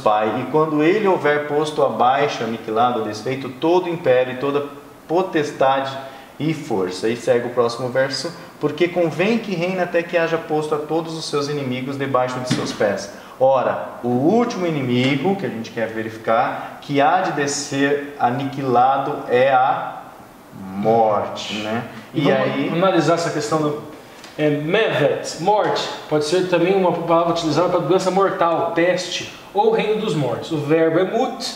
Pai, e quando ele houver posto abaixo, aniquilado, desfeito todo o império e toda potestade e força. E segue o próximo verso: porque convém que reine até que haja posto a todos os seus inimigos debaixo de seus pés. Ora, o último inimigo que a gente quer verificar, que há de descer aniquilado, é a morte, né? E aí, vamos analisar essa questão do Mevet, morte, pode ser também uma palavra utilizada para doença mortal, peste, ou reino dos mortos. O verbo é mut,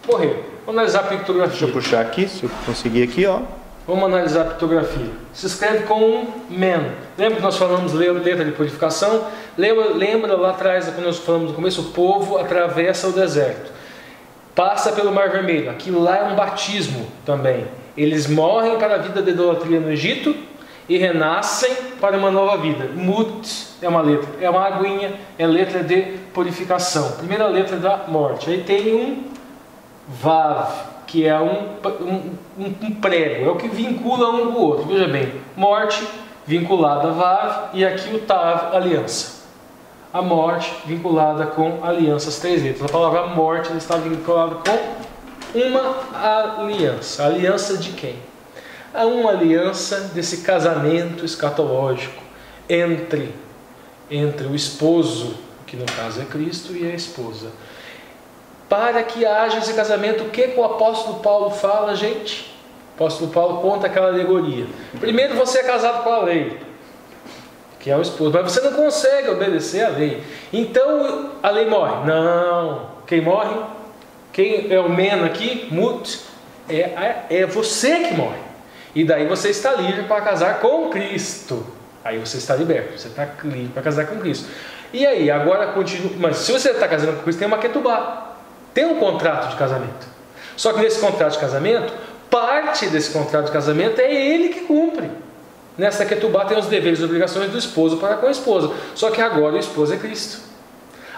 morrer. Vamos analisar a pictografia. Deixa eu puxar aqui, se eu conseguir aqui, ó. Vamos analisar a pictografia. Se escreve com um men. Lembra que nós falamos letra de purificação? Lembra lá atrás, quando nós falamos no começo, o povo atravessa o deserto, passa pelo Mar Vermelho. Aquilo lá é um batismo também. Eles morrem para a vida da idolatria no Egito e renascem para uma nova vida. Mut é uma letra, é uma aguinha, é letra de purificação. Primeira letra da morte. Aí tem um vav, que é um prego, é o que vincula um com o outro. Veja bem, morte vinculada a vav, e aqui o tav, aliança. A morte vinculada com aliança, as três letras. A palavra morte está vinculada com uma aliança. A aliança de quem? Há uma aliança desse casamento escatológico entre o esposo, que no caso é Cristo, e a esposa. Para que haja esse casamento, o que o apóstolo Paulo fala, gente? O apóstolo Paulo conta aquela alegoria. Primeiro você é casado com a lei, que é o esposo, mas você não consegue obedecer a lei. Então a lei morre. Não. Quem morre? Quem é o men aqui? Mut. É você que morre. E daí você está livre para casar com Cristo. Aí você está liberto. Você está livre para casar com Cristo. E aí, agora continua. Mas se você está casando com Cristo, tem uma ketubá. Tem um contrato de casamento. Só que nesse contrato de casamento, parte desse contrato de casamento é ele que cumpre. Nessa ketubá tem os deveres e obrigações do esposo para com a esposa. Só que agora o esposo é Cristo.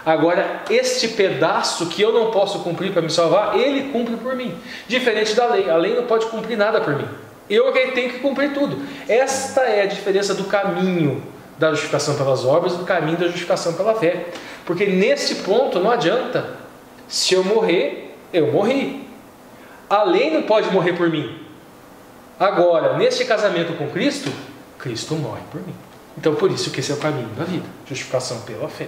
Agora, este pedaço que eu não posso cumprir para me salvar, ele cumpre por mim. Diferente da lei. A lei não pode cumprir nada por mim. Eu tenho que cumprir tudo. Esta é a diferença do caminho da justificação pelas obras e do caminho da justificação pela fé. Porque neste ponto não adianta. Se eu morrer, eu morri. A lei não pode morrer por mim. Agora, neste casamento com Cristo, Cristo morre por mim. Então, por isso que esse é o caminho da vida. Justificação pela fé.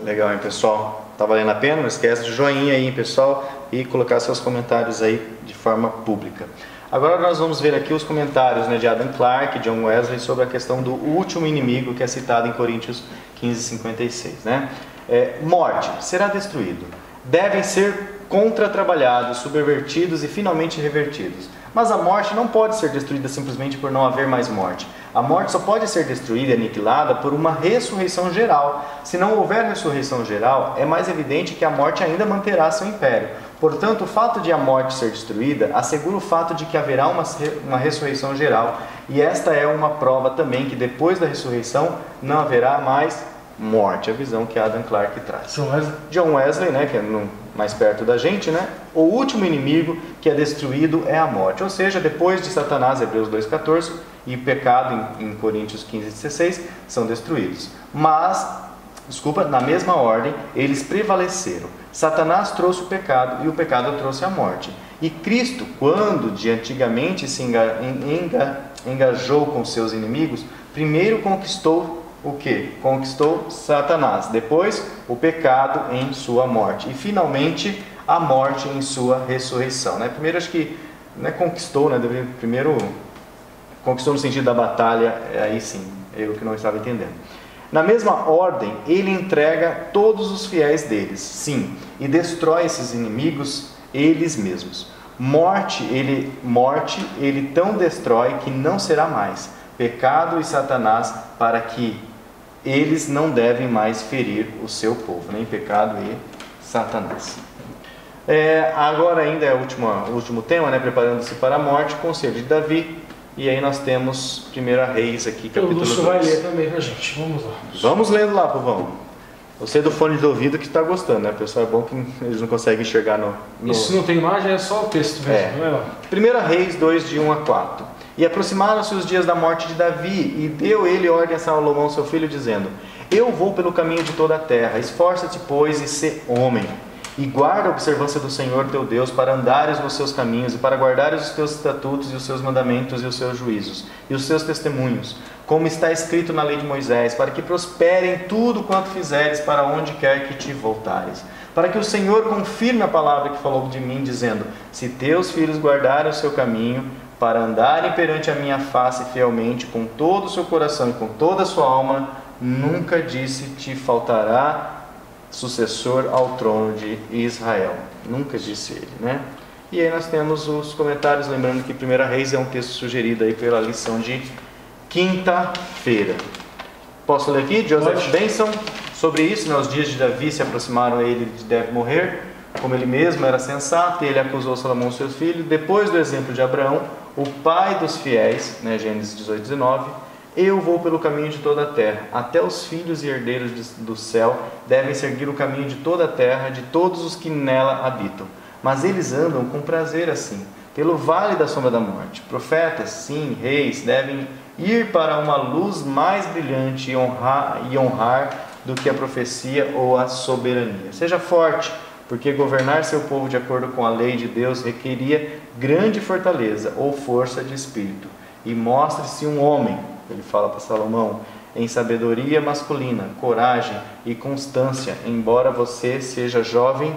Legal, hein, pessoal? Tá valendo a pena? Não esquece de joinha aí, pessoal, e colocar seus comentários aí de forma pública. Agora nós vamos ver aqui os comentários, né, de Adam Clarke e John Wesley sobre a questão do último inimigo, que é citado em Coríntios 15:56, né? Morte, será destruído. Devem ser contra-trabalhados, subvertidos e finalmente revertidos. Mas a morte não pode ser destruída simplesmente por não haver mais morte. A morte só pode ser destruída e aniquilada por uma ressurreição geral. Se não houver ressurreição geral, é mais evidente que a morte ainda manterá seu império. Portanto, o fato de a morte ser destruída assegura o fato de que haverá uma ressurreição geral. E esta é uma prova também que depois da ressurreição não haverá mais morte. A visão que Adam Clarke traz. John Wesley, né, que é mais perto da gente, né? O último inimigo que é destruído é a morte. Ou seja, depois de Satanás, Hebreus 2:14, e pecado em Coríntios 15:16, são destruídos. Mas, na mesma ordem, eles prevaleceram. Satanás trouxe o pecado e o pecado trouxe a morte. E Cristo, quando de antigamente engajou com seus inimigos, primeiro conquistou o quê? Conquistou Satanás, depois o pecado em sua morte e finalmente a morte em sua ressurreição, né? Primeiro acho que não é conquistou, né? Primeiro conquistou no sentido da batalha, aí sim, eu que não estava entendendo. Na mesma ordem, ele entrega todos os fiéis deles, sim, e destrói esses inimigos eles mesmos. Morte ele tão destrói que não será mais. Pecado e Satanás, para que eles não devem mais ferir o seu povo, nem pecado e Satanás. Agora ainda é o último tema, né? Preparando-se para a morte, conselho de Davi. E aí nós temos 1 Reis aqui, capítulo 2. O Lúcio vai ler também pra gente, vamos lá. Vamos lendo lá, povão. Você do fone de ouvido que está gostando, né? Pessoal, é bom que eles não conseguem enxergar no... Isso não tem imagem, é só o texto mesmo, não é? 1 Reis 2, de 1 a 4. E aproximaram-se os dias da morte de Davi, e deu ele ordem a Salomão, seu filho, dizendo: Eu vou pelo caminho de toda a terra, esforça-te, pois, e sê homem, e guarda a observância do Senhor teu Deus, para andares nos seus caminhos, e para guardares os teus estatutos, e os seus mandamentos, e os seus juízos, e os seus testemunhos, como está escrito na lei de Moisés, para que prospere em tudo quanto fizeres, para onde quer que te voltares. Para que o Senhor confirme a palavra que falou de mim, dizendo: Se teus filhos guardarem o seu caminho, para andarem perante a minha face fielmente, com todo o seu coração e com toda a sua alma, nunca disse te faltará sucessor ao trono de Israel. Nunca disse ele, né? E aí nós temos os comentários, lembrando que 1 Reis é um texto sugerido aí pela lição de quinta-feira. Posso ler aqui? Joseph Benson, sobre isso, né? Os dias de Davi se aproximaram a ele de deve morrer, como ele mesmo era sensato, e ele acusou Salomão, seu filho, depois do exemplo de Abraão, o pai dos fiéis, né? Gênesis 18, 19, eu vou pelo caminho de toda a terra, até os filhos e herdeiros do céu devem seguir o caminho de toda a terra, de todos os que nela habitam. Mas eles andam com prazer assim, pelo vale da sombra da morte. Profetas, sim, reis, devem ir para uma luz mais brilhante e honrar do que a profecia ou a soberania. Seja forte, porque governar seu povo de acordo com a lei de Deus requeria grande fortaleza ou força de espírito. E mostre-se um homem, ele fala para Salomão, em sabedoria masculina, coragem e constância, embora você seja jovem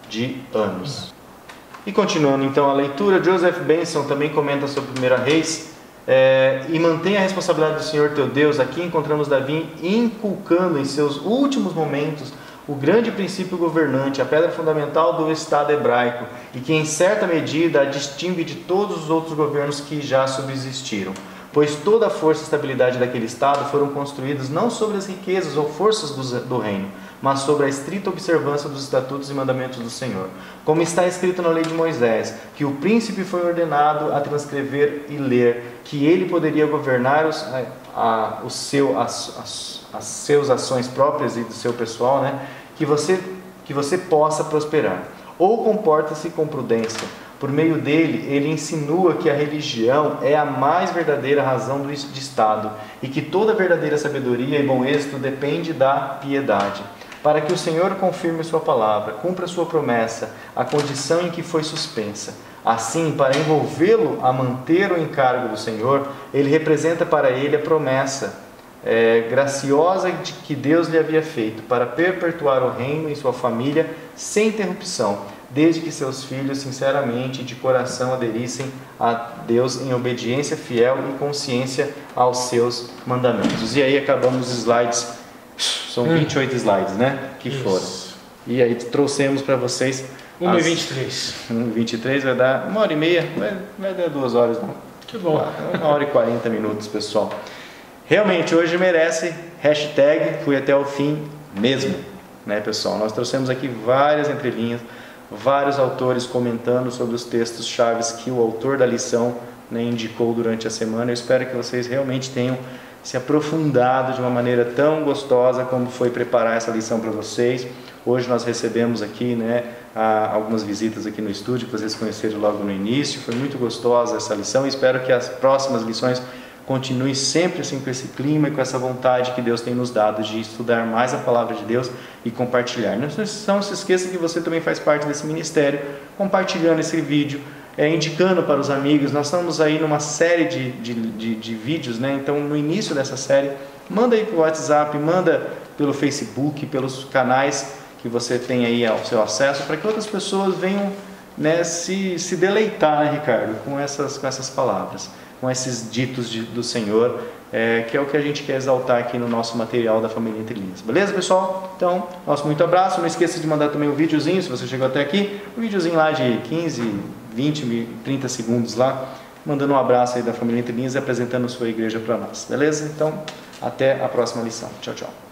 de anos. E continuando então a leitura, Joseph Benson também comenta sobre 1 Reis, e mantenha a responsabilidade do Senhor teu Deus. Aqui encontramos Davi inculcando em seus últimos momentos o grande princípio governante, a pedra fundamental do Estado hebraico, e que em certa medida a distingue de todos os outros governos que já subsistiram. Pois toda a força e estabilidade daquele Estado foram construídas não sobre as riquezas ou forças do reino, mas sobre a estrita observância dos estatutos e mandamentos do Senhor. Como está escrito na lei de Moisés, que o príncipe foi ordenado a transcrever e ler, que ele poderia governar as suas ações próprias e do seu pessoal, né? Que você possa prosperar. Ou comporta-se com prudência. Por meio dele, ele insinua que a religião é a mais verdadeira razão de Estado e que toda verdadeira sabedoria e bom êxito depende da piedade. Para que o Senhor confirme sua palavra, cumpra sua promessa, a condição em que foi suspensa. Assim, para envolvê-lo a manter o encargo do Senhor, ele representa para ele a promessa graciosa de que Deus lhe havia feito, para perpetuar o reino em sua família sem interrupção, desde que seus filhos sinceramente e de coração aderissem a Deus em obediência fiel e consciência aos seus mandamentos. E aí acabamos os slides, são 28 slides, né? Que foram. E aí trouxemos para vocês 1h23. 1h23 vai dar 1h30, vai dar 2 horas, não. Que bom. 1h40, pessoal. Realmente, hoje merece hashtag fui até o fim mesmo, né, pessoal? Nós trouxemos aqui várias entrelinhas, vários autores comentando sobre os textos chaves que o autor da lição, né, indicou durante a semana. Eu espero que vocês realmente tenham se aprofundado de uma maneira tão gostosa como foi preparar essa lição para vocês. Hoje nós recebemos aqui, né, algumas visitas aqui no estúdio que vocês conheceram logo no início. Foi muito gostosa essa lição e espero que as próximas lições continue sempre assim com esse clima e com essa vontade que Deus tem nos dado de estudar mais a palavra de Deus e compartilhar. Não se esqueça que você também faz parte desse ministério, compartilhando esse vídeo, indicando para os amigos. Nós estamos aí numa série de vídeos, né? Então no início dessa série, manda aí pelo WhatsApp, manda pelo Facebook, pelos canais que você tem aí ao seu acesso, para que outras pessoas venham, né, se deleitar, né, Ricardo, com essas palavras, com esses ditos do Senhor, que é o que a gente quer exaltar aqui no nosso material da Família Entre Linhas. Beleza, pessoal? Então, nosso muito abraço. Não esqueça de mandar também um videozinho, se você chegou até aqui, um videozinho lá de 15, 20, 30 segundos lá, mandando um abraço aí da Família Entre Linhas e apresentando sua igreja para nós. Beleza? Então, até a próxima lição. Tchau, tchau.